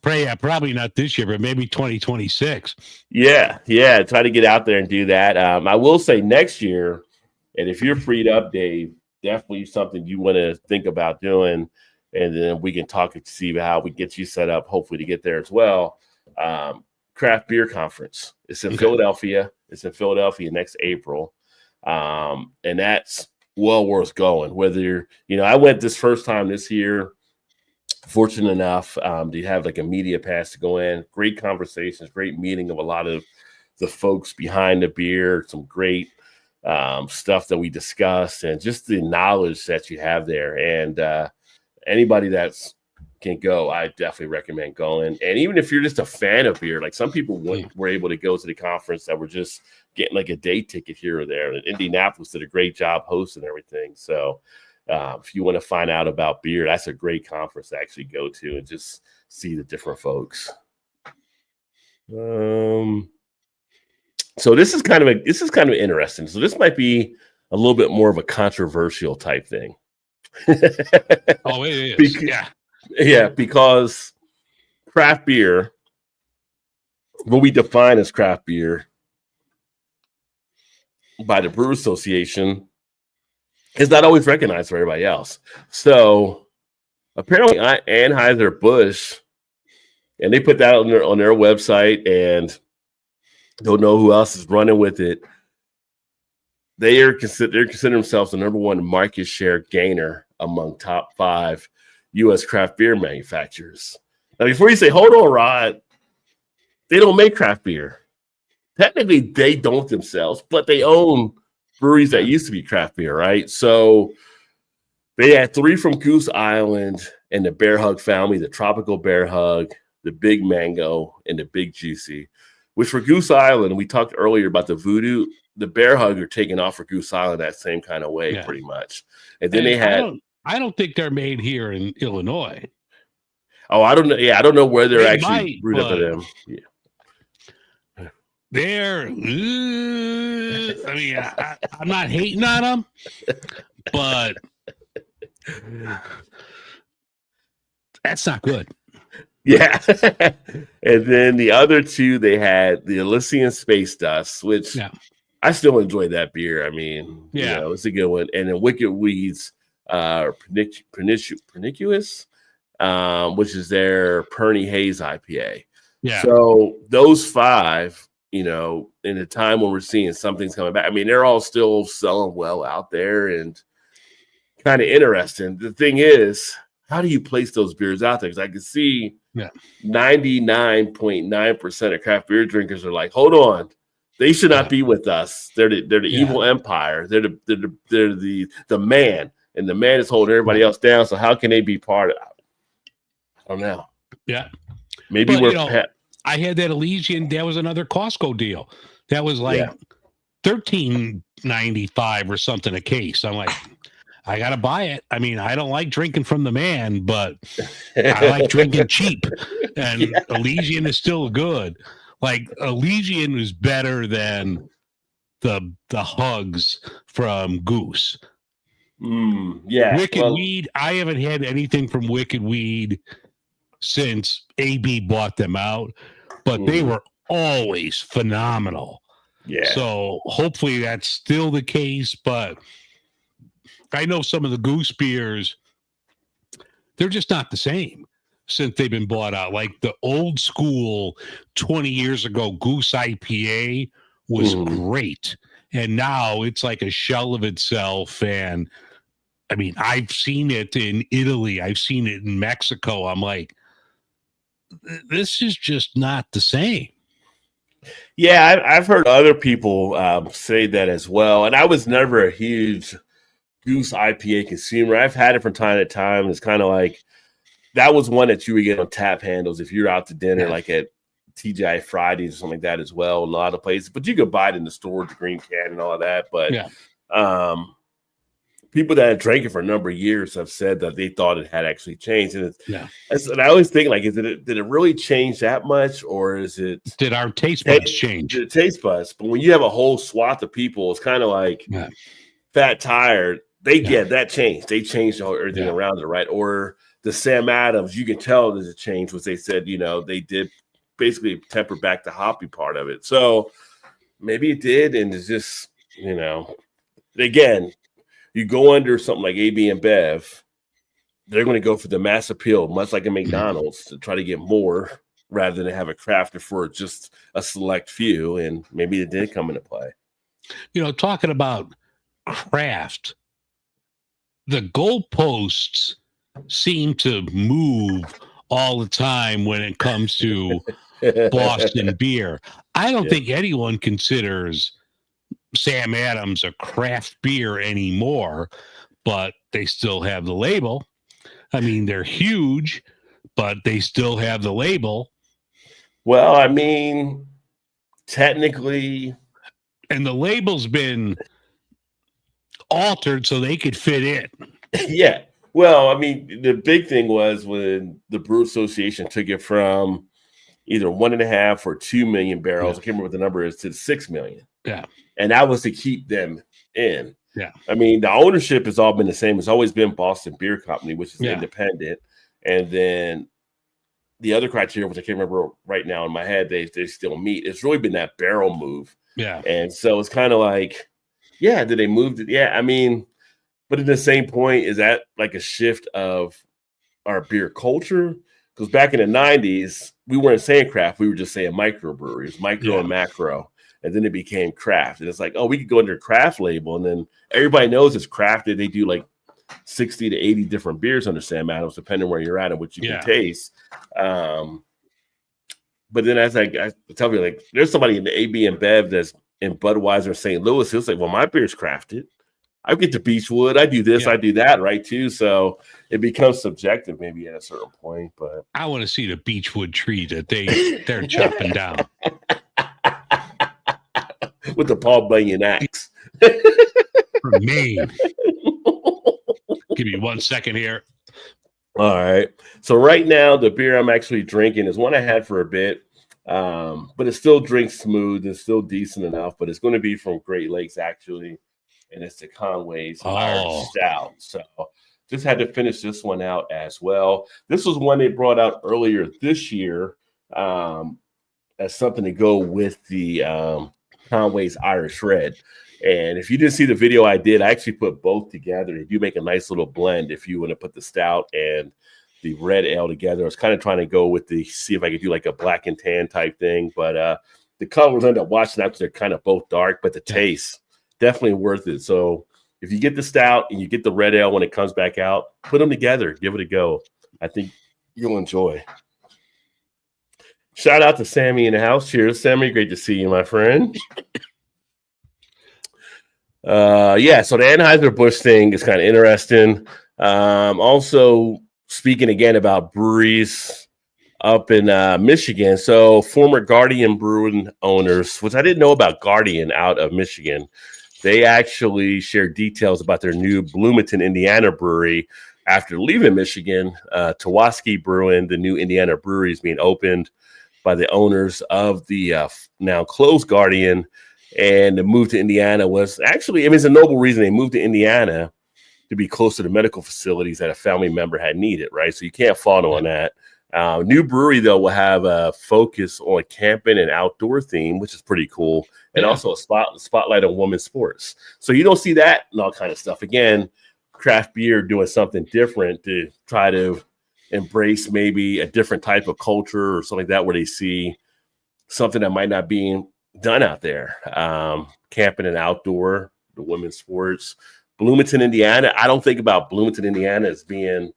probably not this year, but maybe 2026. Yeah. Try to get out there and do that. I will say next year, and if you're freed up, Dave, definitely something you want to think about doing, and then we can talk and see how we get you set up, hopefully to get there as well. Craft Beer Conference. It's in Philadelphia. It's in Philadelphia next April. And that's well worth going. Whether I went this first time this year, fortunate enough to have like a media pass to go in. Great conversations, great meeting of a lot of the folks behind the beer, some great stuff that we discussed, and just the knowledge that you have there. And anybody that's can go, I definitely recommend going. And even if you're just a fan of beer, like some people were able to go to the conference that were just getting like a day ticket here or there. And Indianapolis did a great job hosting everything. So if you want to find out about beer, that's a great conference to actually go to and just see the different folks. So this is kind of interesting. So this might be a little bit more of a controversial type thing. Oh, it is. Yeah, because craft beer, what we define as craft beer by the Brewers Association, is not always recognized for everybody else. So apparently Anheuser-Busch, and they put that on their website, and don't know who else is running with it. They're considering themselves the number 1 market share gainer among top 5 U.S. craft beer manufacturers. Now, before you say, hold on, Rod, they don't make craft beer. Technically, they don't themselves, but they own breweries that used to be craft beer, right? So they had 3 from Goose Island and the Bear Hug family, the Tropical Bear Hug, the Big Mango, and the Big Juicy, which for Goose Island, we talked earlier about the Voodoo, the Bear Hug are taking off for Goose Island that same kind of way, pretty much. And then they had... I don't think they're made here in Illinois. Oh, I don't know. Yeah, I don't know where they're actually brewed up at them. Yeah. They're, I mean, I'm not hating on them, but that's not good. Yeah. And then the other 2, they had the Elysian Space Dust, which I still enjoy that beer. I mean, it's a good one. And then Wicked Weeds, Pernicious, which is their Perny Haze IPA. Yeah. So those 5, in a time when we're seeing something's coming back. I mean, they're all still selling well out there and kind of interesting. The thing is, how do you place those beers out there? Because I can see 99.9% of craft beer drinkers are like, hold on, they should not be with us. They're the evil empire. They're the man, and the man is holding everybody else down. So how can they be part of it? I don't know. Yeah, maybe I had that Elysian. That was another Costco deal. That was like $13.95 or something a case. I'm like, I gotta buy it. I mean, I don't like drinking from the man, but I like drinking cheap. And Elysian is still good. Like Elysian is better than the Hugs from Goose. Wicked Weed. I haven't had anything from Wicked Weed since AB bought them out, but they were always phenomenal. Yeah. So hopefully that's still the case, but I know some of the Goose beers, they're just not the same since they've been bought out. Like the old school 20 years ago Goose IPA was great. And now it's like a shell of itself. And I mean, I've seen it in Italy. I've seen it in Mexico. I'm like, this is just not the same. Yeah, I've heard other people say that as well. And I was never a huge Goose IPA consumer. I've had it from time to time. It's kind of like that was one that you would get on tap handles if you're out to dinner, like at TGI Fridays or something like that as well. In a lot of places, but you could buy it in the store, the green can and all of that. But people that had drank it for a number of years have said that they thought it had actually changed. And and I always think, like, did it really change that much, or is it? Did our taste buds change? Did taste buds? But when you have a whole swath of people, it's kind of like Fat Tire. They get that change. They changed everything around it, right? Or the Sam Adams, you can tell there's a change, which they said, they did basically temper back the hoppy part of it. So maybe it did, and it's just, again, you go under something like AB and Bev, they're going to go for the mass appeal, much like a McDonald's, to try to get more rather than have it crafted for just a select few, and maybe it did come into play. Talking about craft, the goalposts seem to move all the time when it comes to Boston beer. I don't think anyone considers Sam Adams a craft beer anymore, but they still have the label. I mean, they're huge, but they still have the label. Well, I mean, technically, and the label's been altered so they could fit in. Yeah. Well, I mean, the big thing was when the Brew Association took it from either 1.5 or 2 million barrels. I can't remember what the number is, to 6 million. Yeah. And that was to keep them in. Yeah. I mean, the ownership has all been the same. It's always been Boston Beer Company, which is independent. And then the other criteria, which I can't remember right now in my head, they still meet. It's really been that barrel move. Yeah. And so it's kind of like, did they move it? Yeah. I mean, but at the same point, is that like a shift of our beer culture? Because back in the 90s, we weren't saying craft. We were just saying microbreweries, micro and macro. And then it became craft. And it's like, we could go under a craft label. And then everybody knows it's crafted. They do like 60 to 80 different beers under Sam Adams, depending where you're at and what you can taste. But then as I tell you, like, there's somebody in the AB and Bev that's in Budweiser, St. Louis. It's like, well, my beer's crafted. I get to Beechwood. I do this, I do that, right, too. So it becomes subjective maybe at a certain point. But I want to see the Beechwood tree that they're chopping down. With the Paul Bunyan axe. For me. Give me 1 second here. All right. So right now, the beer I'm actually drinking is one I had for a bit, but it still drinks smooth. It's still decent enough, but it's going to be from Great Lakes, actually. And it's the Conway's Irish Stout. So just had to finish this one out as well. This was one they brought out earlier this year as something to go with the Conway's Irish Red. And if you didn't see the video I did, I actually put both together. They do make a nice little blend if you want to put the stout and the red ale together. I was kind of trying to go with see if I could do like a black and tan type thing, but the colors end up washing out because they're kind of both dark, but the taste definitely worth it. So if you get the stout and you get the red ale when it comes back out, put them together, give it a go. I think you'll enjoy. Shout out to Sammy in the house. Cheers, Sammy. Great to see you, my friend. So the Anheuser-Busch thing is kind of interesting. Also, speaking again about breweries up in Michigan. So former Guardian Brewing owners, which I didn't know about Guardian out of Michigan, they actually shared details about their new Bloomington, Indiana brewery after leaving Michigan. Tawaski Brewing, the new Indiana brewery, is being opened by the owners of the now closed Guardian. And the move to Indiana was actually, it's a noble reason they moved to Indiana to be close to the medical facilities that a family member had needed, right? So you can't fault them on that. New brewery, though, will have a focus on camping and outdoor theme, which is pretty cool. And also a spotlight on women's sports. So you don't see that and all kind of stuff. Again, craft beer doing something different to try to embrace maybe a different type of culture or something like that, where they see something that might not be done out there. Camping and outdoor, the women's sports. Bloomington, Indiana. I don't think about Bloomington, Indiana as being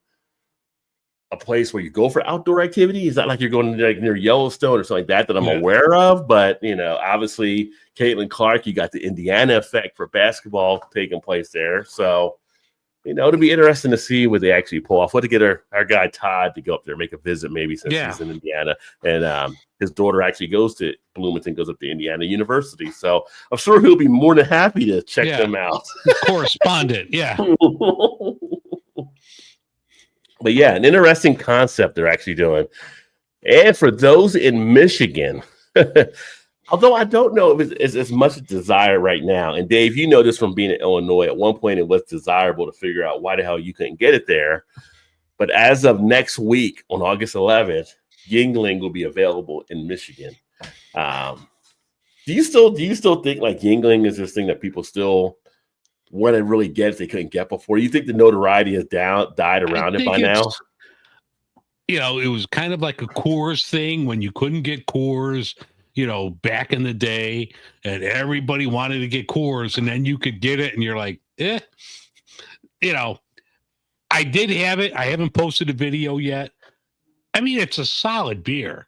a place where you go for outdoor activity. It's not like you're going to near Yellowstone or something like that I'm aware of. But, obviously, Caitlin Clark, you got the Indiana effect for basketball taking place there. So, it'll be interesting to see what they actually pull off. What to get our guy Todd to go up there, make a visit maybe since he's in Indiana. And his daughter actually goes to Bloomington, goes up to Indiana University. So I'm sure he'll be more than happy to check them out. Correspondent, But an interesting concept they're actually doing. And for those in Michigan, although I don't know if it's as much desired right now. And Dave, you know this from being in Illinois. At one point, it was desirable to figure out why the hell you couldn't get it there. But as of next week, on August 11th, Yuengling will be available in Michigan. Do you still think like Yuengling is this thing that people still want to really get if they couldn't get before? You think the notoriety has died around it by now? It was kind of like a Coors thing when you couldn't get Coors, back in the day, and everybody wanted to get Coors, and then you could get it, and you're like, I did have it. I haven't posted a video yet. It's a solid beer.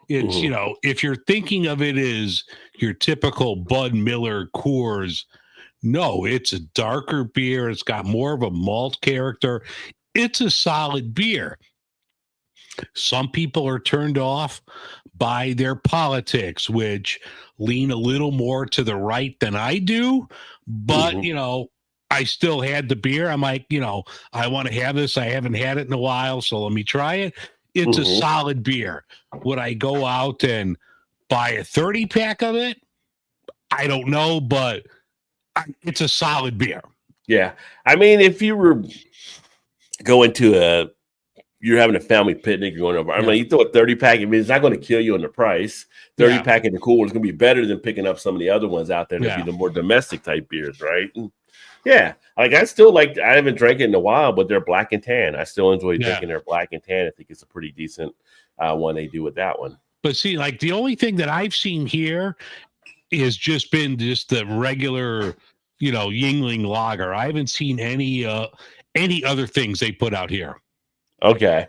It's, if you're thinking of it as your typical Bud Miller Coors, no, it's a darker beer. It's got more of a malt character. It's a solid beer. Some people are turned off by their politics, which lean a little more to the right than I do. But, I still had the beer. I'm like, I want to have this. I haven't had it in a while, so let me try it. It's a solid beer. Would I go out and buy a 30-pack of it? I don't know, but it's a solid beer. Yeah. If you were going to you're having a family picnic, you're going over, you throw a 30-pack, it's not going to kill you on the price. 30-pack in the cool is going to be better than picking up some of the other ones out there that be the more domestic type beers, right? I haven't drank it in a while, but they're black and tan. I still enjoy drinking their black and tan. I think it's a pretty decent one they do with that one. But see, the only thing that I've seen here has just been the regular, Yuengling lager. I haven't seen any other things they put out here. Okay.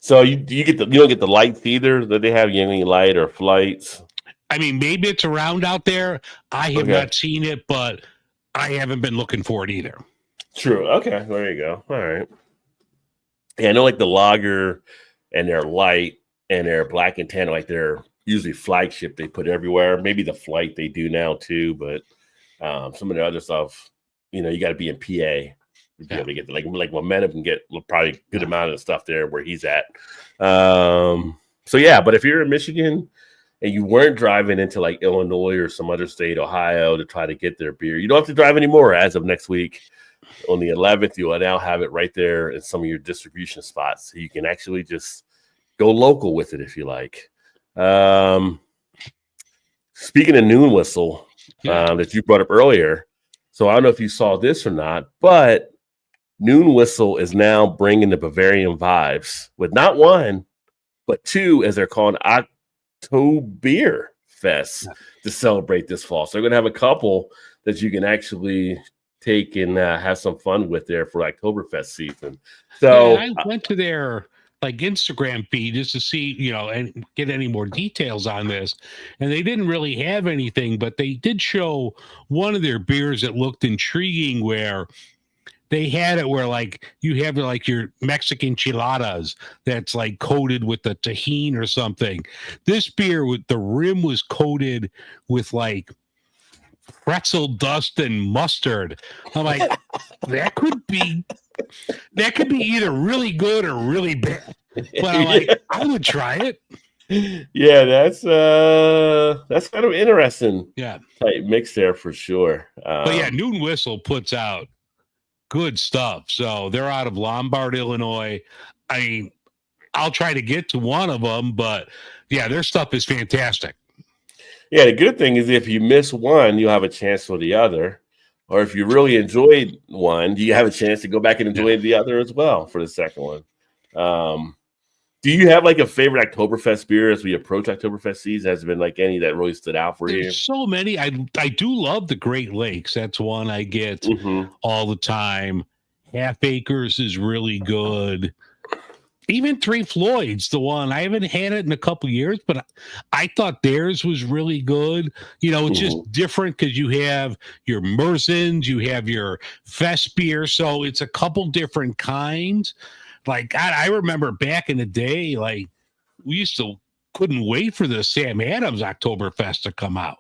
So you don't get the lights either that they have, Yuengling Light or Flights? Maybe it's around out there. I have not seen it, but I haven't been looking for it either. True. Okay. There you go. All right. Yeah, I know the lager and their light and their black and tan, they're usually flagship they put everywhere. Maybe the Flight they do now too, but some of the other stuff, you got to be in PA. To be able to get like Momentum can get probably a good amount of stuff there where he's at. But if you're in Michigan and you weren't driving into Illinois or some other state, Ohio, to try to get their beer, you don't have to drive anymore. As of next week, on the 11th, you will now have it right there in some of your distribution spots. So you can actually just go local with it if you like. Speaking of Noon Whistle that you brought up earlier, so I don't know if you saw this or not, but Noon Whistle is now bringing the Bavarian vibes with not one, but two, as they're called, Oktober Oktoberfest to celebrate this fall. So they're going to have a couple that you can actually take and have some fun with there for Oktoberfest season. So I went to their like Instagram feed just to see, and get any more details on this. And they didn't really have anything, but they did show one of their beers that looked intriguing where they had it where like you have like your Mexican chiladas that's like coated with the tahini or something. This beer with the rim was coated with like pretzel dust and mustard. I'm like, that could be either really good or really bad. But I'm like, I would try it. Yeah, that's kind of interesting. Yeah, type mix there for sure. But yeah, Noon Whistle puts out good stuff. So they're out of Lombard, Illinois. I mean, I'll try to get to one of them, but yeah, their stuff is fantastic. Yeah, the good thing is if you miss one, you'll have a chance for the other. Or if you really enjoyed one, you have a chance to go back and enjoy the other as well for the second one. Do you have like a favorite Oktoberfest beer as we approach Oktoberfest season? Has there been like any that really stood out for you? There's so many. I do love the Great Lakes. That's one I get all the time. Half Acres is really good. Even Three Floyds, the one I haven't had it in a couple years, but I thought theirs was really good. It's just different because you have your Merzens, you have your Fest beer, so it's a couple different kinds. Like I remember back in the day, like we couldn't wait for the Sam Adams Oktoberfest to come out.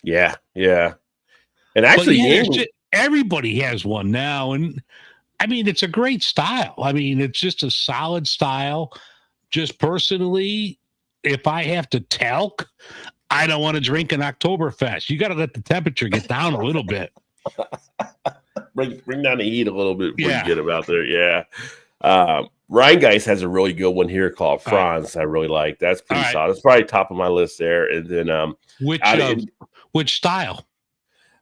Yeah. And actually, everybody has one now, and I mean, it's a great style. I mean, it's just a solid style. Just personally, if I have to talc, I don't want to drink an Oktoberfest. You got to let the temperature get down a little bit. Bring down the heat a little bit before you get them out there. Yeah. Rheingeist has a really good one here called Franz. I really like. That's pretty solid. It's probably top of my list there. And then which style?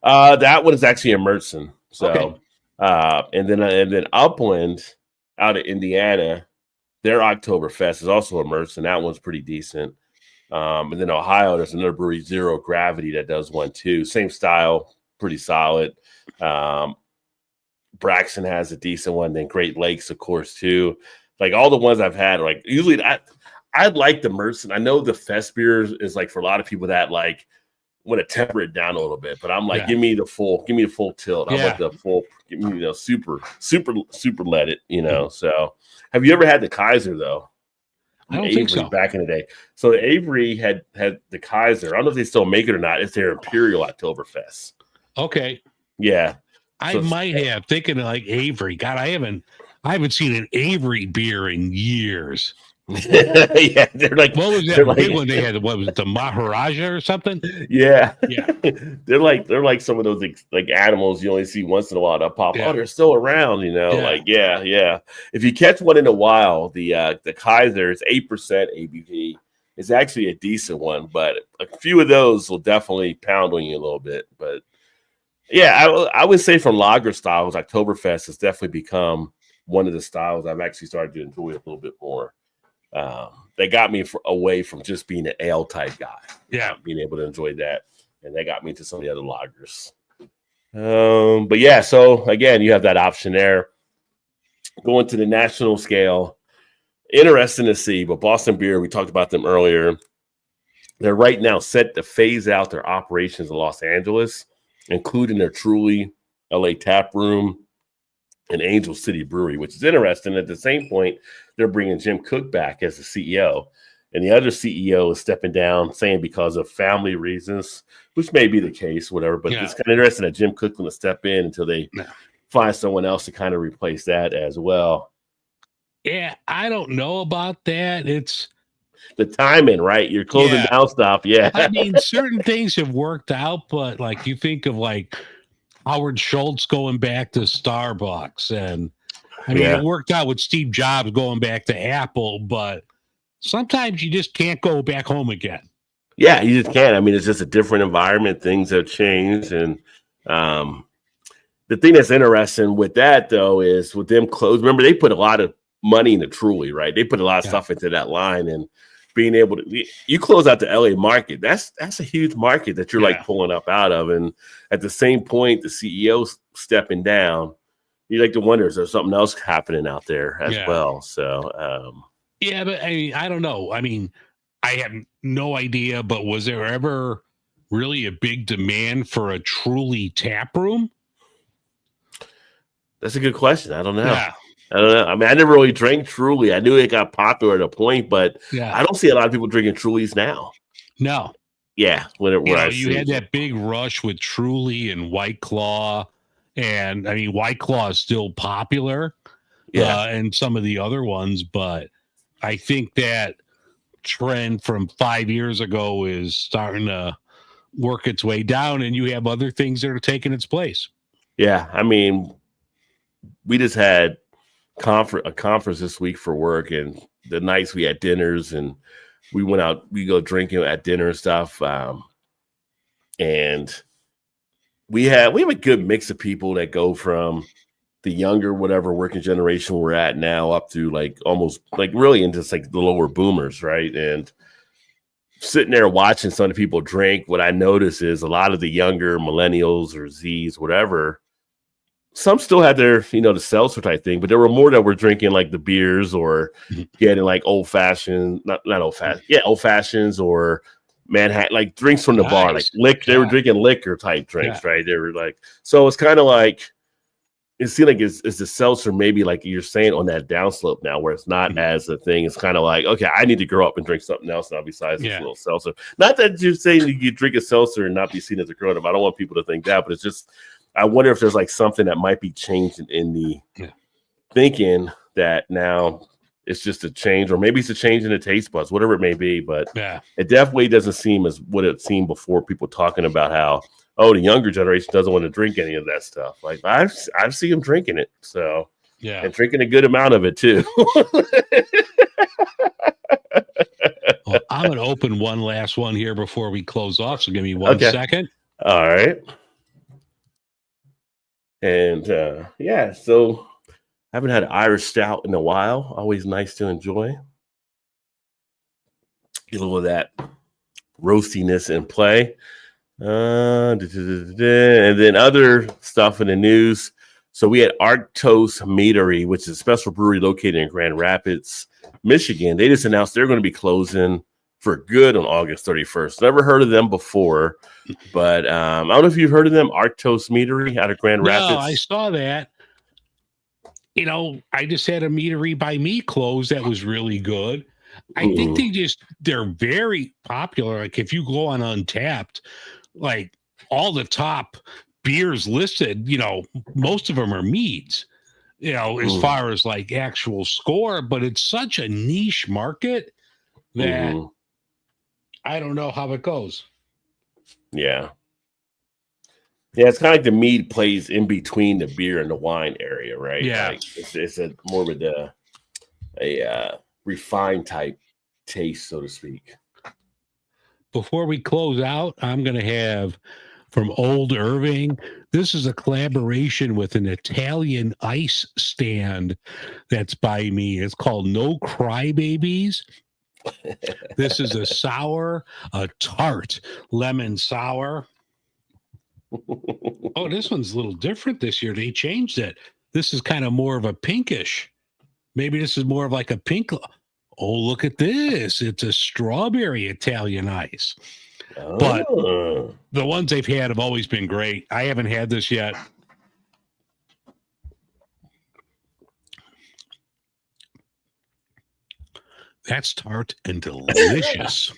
That one is actually a Märzen. So and then Upland out of Indiana, their Oktoberfest is also a Märzen. That one's pretty decent. And then Ohio, there's another brewery, Zero Gravity, that does one too. Same style, pretty solid. Braxton has a decent one. Then Great Lakes, of course, too. Like all the ones I've had, like usually I'd like the Märzen. I know the Fest beer is like for a lot of people that like want to temper it down a little bit, but I'm like, give me the full tilt. I want the full, give me, super let it, So have you ever had the Kaiser though? I don't think so. Back in the day. So Avery had the Kaiser. I don't know if they still make it or not. It's their Imperial Oktoberfest. Okay. Yeah. I might have thinking of like Avery. God, I haven't seen an Avery beer in years. Yeah, they're like, what was that big one they had? What was it, the Maharaja or something? Yeah. they're like some of those like animals you only see once in a while that pop. Oh, they're still around, Like if you catch one in a while, the Kaiser is 8% ABV. It's actually a decent one, but a few of those will definitely pound on you a little bit. But yeah, I would say from lager styles, Oktoberfest has definitely become one of the styles I've actually started to enjoy a little bit more. They got me away from just being an ale type guy. Yeah, being able to enjoy that, and they got me to some of the other lagers. But yeah, so again, you have that option there. Going to the national scale, interesting to see. But Boston Beer, we talked about them earlier. They're right now set to phase out their operations in Los Angeles, including their Truly, LA Taproom, and Angel City Brewery, which is interesting. At the same point, they're bringing Jim Cook back as the CEO. And the other CEO is stepping down, saying because of family reasons, which may be the case, whatever. But it's kind of interesting that Jim Cook's going to step in until they find someone else to kind of replace that as well. Yeah, I don't know about that. It's the timing, right? You're closing down stuff. Yeah. I mean, certain things have worked out, but like you think of like Howard Schultz going back to Starbucks, and I mean, it worked out with Steve Jobs going back to Apple, but sometimes you just can't go back home again. Yeah, you just can't. I mean, it's just a different environment. Things have changed. And the thing that's interesting with that, though, is with them closed, remember, they put a lot of money into Truly, right? They put a lot of stuff into that line. And being able to, you close out the LA market. That's a huge market that you're like pulling up out of. And at the same point, the CEO's stepping down. You like to wonder, is there something else happening out there as well? So, yeah, but I don't know. I mean, I have no idea, but was there ever really a big demand for a Truly tap room? That's a good question. I don't know. Yeah. I don't know. I mean, I never really drank Truly. I knew it got popular at a point, but I don't see a lot of people drinking Trulies now. No. Yeah. You had that big rush with Truly and White Claw. And I mean, White Claw is still popular. And some of the other ones, but I think that trend from 5 years ago is starting to work its way down, and you have other things that are taking its place. Yeah. I mean, we just had a conference this week for work, and the nights we had dinners and we went out, we go drinking at dinner and stuff. And we have a good mix of people that go from the younger, whatever working generation we're at now up to like almost like really into like the lower boomers. Right. And sitting there watching some of the people drink, what I notice is a lot of the younger millennials or Z's, whatever, some still had their, the seltzer type thing, but there were more that were drinking like the beers or getting like old fashions or Manhattan, like drinks from the bar, like liquor. They were drinking liquor type drinks, right? They were like, so it's kind of like, it seemed like it's the seltzer, maybe like you're saying, on that downslope now, where it's not as a thing. It's kind of like, okay, I need to grow up and drink something else now besides this little seltzer. Not that you're saying you drink a seltzer and not be seen as a grown up. I don't want people to think that, but it's just, I wonder if there's like something that might be changing in the thinking that now it's just a change, or maybe it's a change in the taste buds, whatever it may be. But it definitely doesn't seem as what it seemed before. People talking about how, the younger generation doesn't want to drink any of that stuff. Like I've seen them drinking it, so and drinking a good amount of it too. Well, I'm going to open one last one here before we close off. So give me 1 second. All right. And so I haven't had an Irish stout in a while. Always nice to enjoy. Get a little of that roastiness in play. And then other stuff in the news. So we had Arctos Meadery, which is a special brewery located in Grand Rapids, Michigan. They just announced they're going to be closing for good on August 31st. Never heard of them before, but I don't know if you've heard of them. Arctos Meadery out of Grand Rapids. No, I saw that. I just had a meadery by me close that was really good. I think they're very popular. Like if you go on Untapped, like all the top beers listed, most of them are meads, as far as like actual score, but it's such a niche market that I don't know how it goes. Yeah, it's kind of like the mead plays in between the beer and the wine area, right? Yeah. Like it's a more of a refined type taste, so to speak. Before we close out, I'm going to have from Old Irving. This is a collaboration with an Italian ice stand that's by me. It's called No Crybabies. This is a tart lemon sour. Oh, this one's a little different this year. They changed it. This is kind of more of a pinkish. Maybe this is more of like a pink. Oh, look at this. It's a strawberry Italian ice. But the ones they've had have always been great. I haven't had this yet. That's tart and delicious.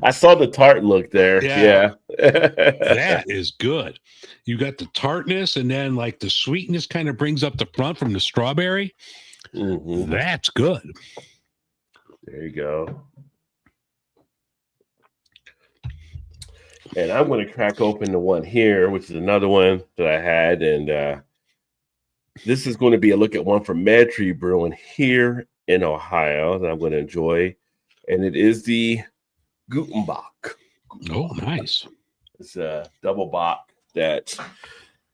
I saw the tart look there. Yeah. That is good. You got the tartness, and then like the sweetness kind of brings up the front from the strawberry. That's good. There you go. And I'm going to crack open the one here, which is another one that I had. And this is going to be a look at one from MedTree Brewing here in Ohio that I'm going to enjoy. And it is the Gutenbach. Oh, nice. It's a double bock that,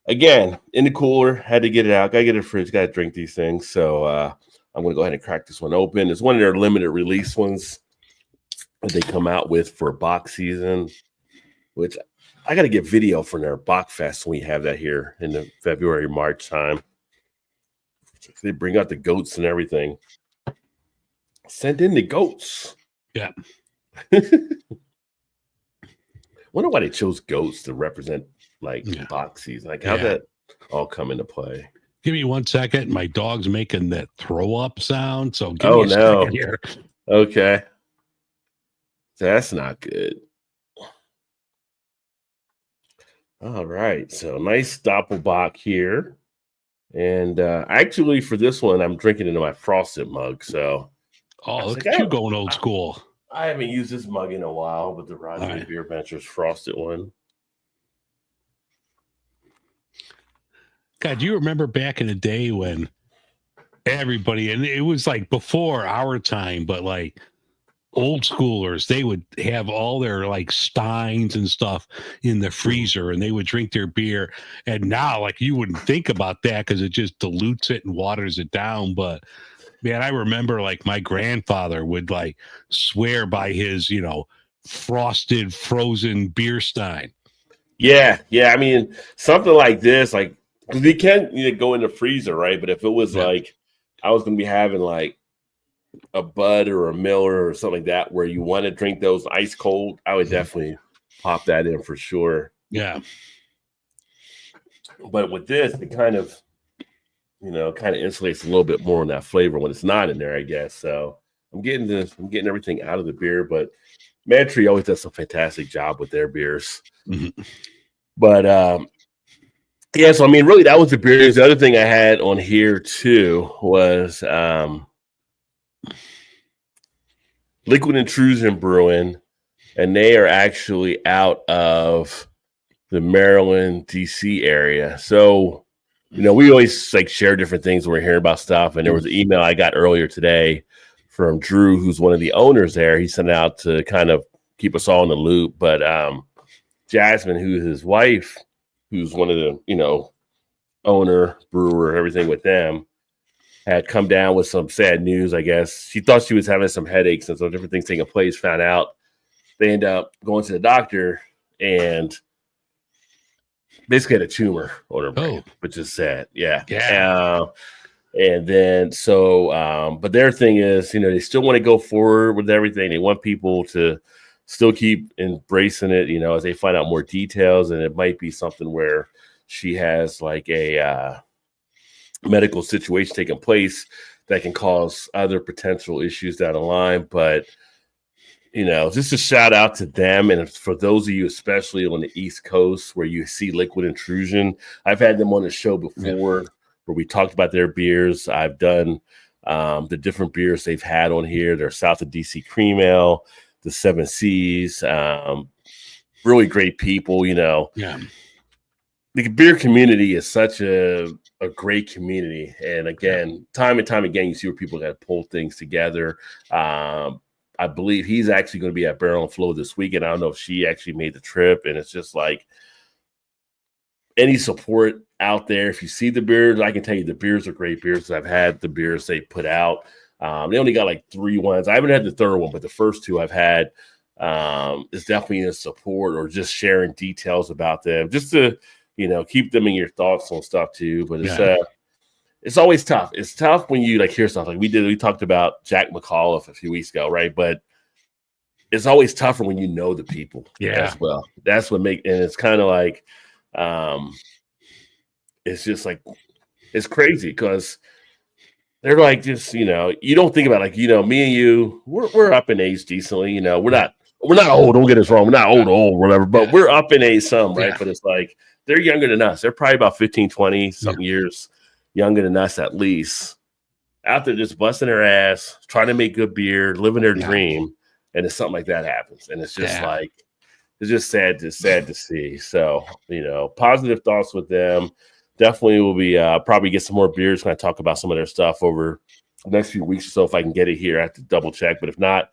again, in the cooler, had to get it out. Got to get it in the fridge, got to drink these things. So I'm going to go ahead and crack this one open. It's one of their limited release ones that they come out with for Bach season, which I got to get video from their Bach Fest when we have that here in the February, March time. They bring out the goats and everything. Send in the goats. Yeah. Wonder why they chose goats to represent Bach season. Like, how'd that all come into play? Give me 1 second. My dog's making that throw up sound. So give me a second here. Okay. That's not good. All right. So nice Doppelbock here. And actually for this one, I'm drinking into my frosted mug. So look at you going old school. I haven't used this mug in a while, but the Roger BeerVentures frosted one. God, do you remember back in the day when everybody, and it was like before our time, but like old schoolers, they would have all their like steins and stuff in the freezer and they would drink their beer. And now, like, you wouldn't think about that because it just dilutes it and waters it down. But man, I remember like my grandfather would like swear by his, frosted, frozen beer stein. Yeah. I mean, something like this, like, because we can go in the freezer, right? But if it was like, I was going to be having like a Bud or a Miller or something like that, where you want to drink those ice cold, I would definitely pop that in for sure. Yeah. But with this, it kind of insulates a little bit more on that flavor when it's not in there, I guess. So I'm getting everything out of the beer, but Mantree always does a fantastic job with their beers. Mm-hmm. But so I mean, really, that was the beers. The other thing I had on here too was Liquid Intrusion Brewing, and they are actually out of the Maryland, DC area. So, we always like share different things when we're hearing about stuff. And there was an email I got earlier today from Drew, who's one of the owners there. He sent it out to kind of keep us all in the loop. But Jasmine, who's his wife, who's one of the, owner, brewer, everything with them, had come down with some sad news, I guess. She thought she was having some headaches and some different things taking place, found out. They end up going to the doctor and basically had a tumor on her brain, which is sad. Yeah. And then but their thing is, they still want to go forward with everything. They want people to still keep embracing it, as they find out more details. And it might be something where she has like a medical situation taking place that can cause other potential issues down the line. But, just a shout out to them. And for those of you, especially on the East Coast where you see Liquid Intrusion, I've had them on the show before where we talked about their beers. I've done the different beers they've had on here. Their South of DC Cream Ale, the 7 C's, really great people, The beer community is such a great community. And again, time and time again, you see where people got to pull things together. I believe he's actually going to be at Barrel and Flow this weekend. I don't know if she actually made the trip. And it's just like any support out there. If you see the beers, I can tell you the beers are great beers. I've had the beers they put out. They only got like 3 ones. I haven't had the third one, but the first 2 I've had is definitely a support or just sharing details about them, just to, keep them in your thoughts on stuff too. But it's always tough. It's tough when you hear stuff like we talked about Jack McAuliffe a few weeks ago, right? But it's always tougher when you know the people as well. That's what and it's kind of like, it's just like, it's crazy because they're like, just, you don't think about me and you, we're up in age decently, we're not old. Don't get us wrong. We're not old, whatever, but we're up in age some, right? But it's like, they're younger than us. They're probably about 15, 20 something years younger than us, at least, out there just busting their ass, trying to make good beer, living their dream. And it's something like that happens. And it's just like, it's just sad to see. So, positive thoughts with them. Definitely will be probably get some more beers when I talk about some of their stuff over the next few weeks or so. If I can get it here, I have to double check. But if not,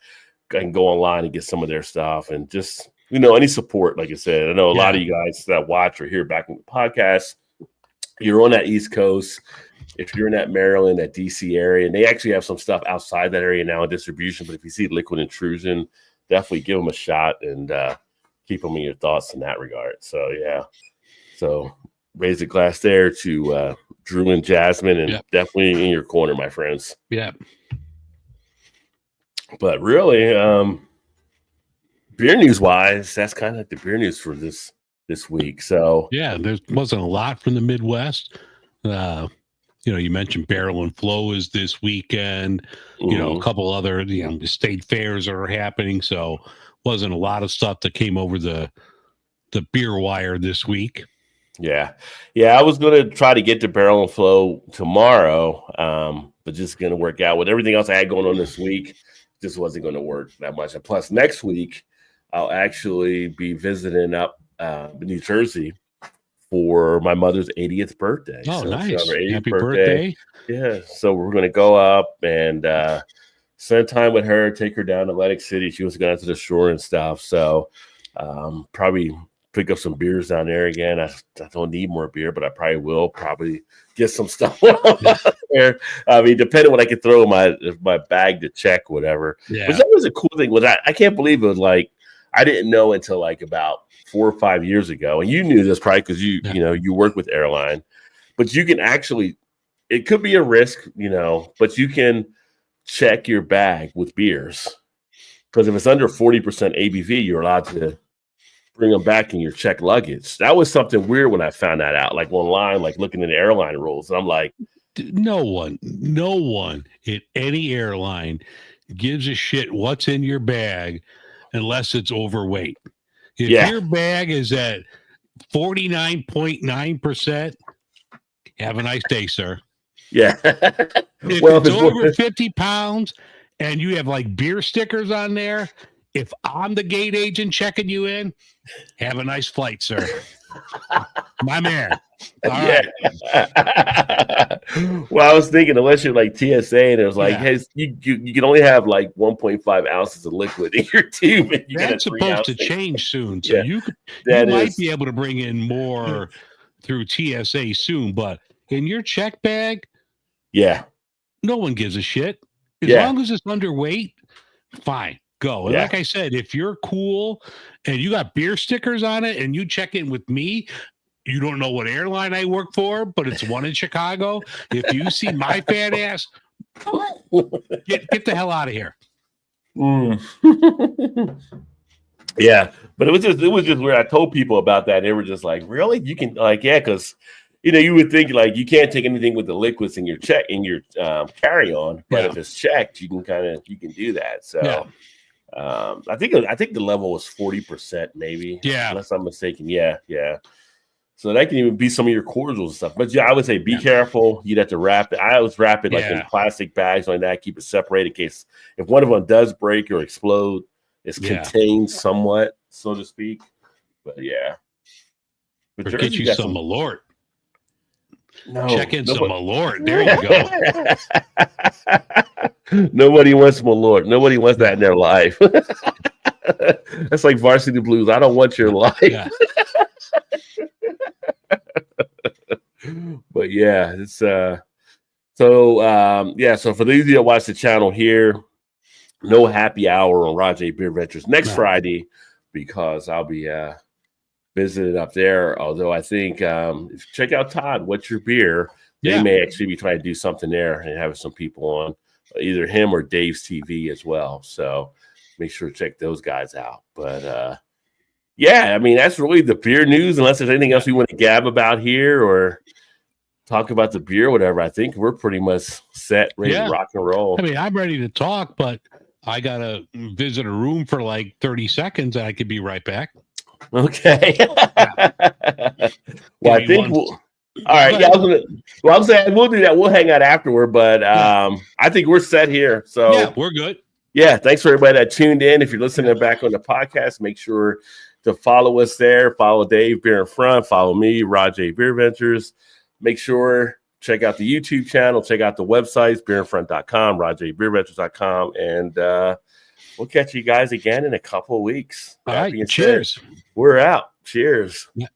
I can go online and get some of their stuff and just, any support. Like I said, I know a lot of you guys that watch or hear back in the podcast, you're on that East Coast, if you're in that Maryland, that DC area, and they actually have some stuff outside that area now in distribution. But if you see Liquid Intrusion, definitely give them a shot and keep them in your thoughts in that regard. So, yeah. So raise a glass there to Drew and Jasmine, and definitely in your corner, my friends. Yeah. But really, beer news wise, that's kind of the beer news for this week. So yeah, there wasn't a lot from the Midwest. You mentioned Barrel and Flow is this weekend. A couple other state fairs are happening. So wasn't a lot of stuff that came over the beer wire this week. Yeah. I was gonna try to get to Barrel and Flow tomorrow, but just gonna work out with everything else I had going on this week. Just wasn't going to work that much. And plus, next week I'll actually be visiting up New Jersey for my mother's 80th birthday. Oh, so nice! Happy birthday! Yeah, so we're going to go up and spend time with her. Take her down to Atlantic City. She was going to the shore and stuff. So probably pick up some beers down there again. I don't need more beer, but I probably will. Probably get some stuff there. I mean, depending on what I can throw in my bag to check, whatever. Yeah. But that was a cool thing. I can't believe it was like I didn't know until like about 4 or 5 years ago, and you knew this probably because you work with airline, but you can actually, it could be a risk, but you can check your bag with beers because if it's under 40% ABV, you're allowed to bring them back in your checked luggage. That was something weird when I found that out, like online, like looking at the airline rules. And I'm like, no one at any airline gives a shit what's in your bag unless it's overweight. If your bag is at 49.9%, have a nice day, sir. Yeah. If it's over 50 pounds and you have like beer stickers on there, if I'm the gate agent checking you in, have a nice flight, sir. My man. All right. Well, I was thinking, unless you're like TSA and it was like, hey, you can only have like 1.5 ounces of liquid in your tube. And that's supposed to change soon. So you might be able to bring in more through TSA soon. But in your check bag, no one gives a shit. As long as it's underweight, fine. Go. And like I said, if you're cool and you got beer stickers on it and you check in with me, you don't know what airline I work for, but it's one in Chicago. If you see my fat ass, get the hell out of here. Yeah, but it was just weird. I told people about that. And they were just like, really? You can because you would think like you can't take anything with the liquids in your carry on, but if it's checked, you can do that. So. I think the level was 40%, maybe. Yeah, unless I'm mistaken. Yeah. So that can even be some of your cordials and stuff. But I would say be careful. You'd have to wrap it. I always wrap it like in plastic bags like that. Keep it separated in case if one of them does break or explode, it's contained somewhat, so to speak. But But get you some Malort. No, check in some Malort. There you go. Nobody wants Malort. Nobody wants that in their life. That's like Varsity Blues. I don't want your life. Yeah. But it's so for those of you that watch the channel here, no happy hour on Rajay BeerVentures next Friday because I'll be visiting up there. Although I think check out Todd, What's Your Beer? They may actually be trying to do something there and have some people on either him or Dave's TV as well. So make sure to check those guys out. But I mean, that's really the beer news. Unless there's anything else we want to gab about here or talk about the beer, whatever. I think we're pretty much set, ready to rock and roll. I mean, I'm ready to talk, but I got to visit a room for like 30 seconds and I could be right back. Okay. Well, I think all right. Yeah, I'm saying we'll do that. We'll hang out afterward, but I think we're set here. So we're good. Yeah, thanks for everybody that tuned in. If you're listening back on the podcast, make sure to follow us there. Follow Dave Beer in Front. Follow me, Rajay BeerVentures. Make sure check out the YouTube channel. Check out the websites, beerinfront.com, rajaybeerventures.com, and we'll catch you guys again in a couple of weeks. All right, cheers. We're out. Cheers. Yeah.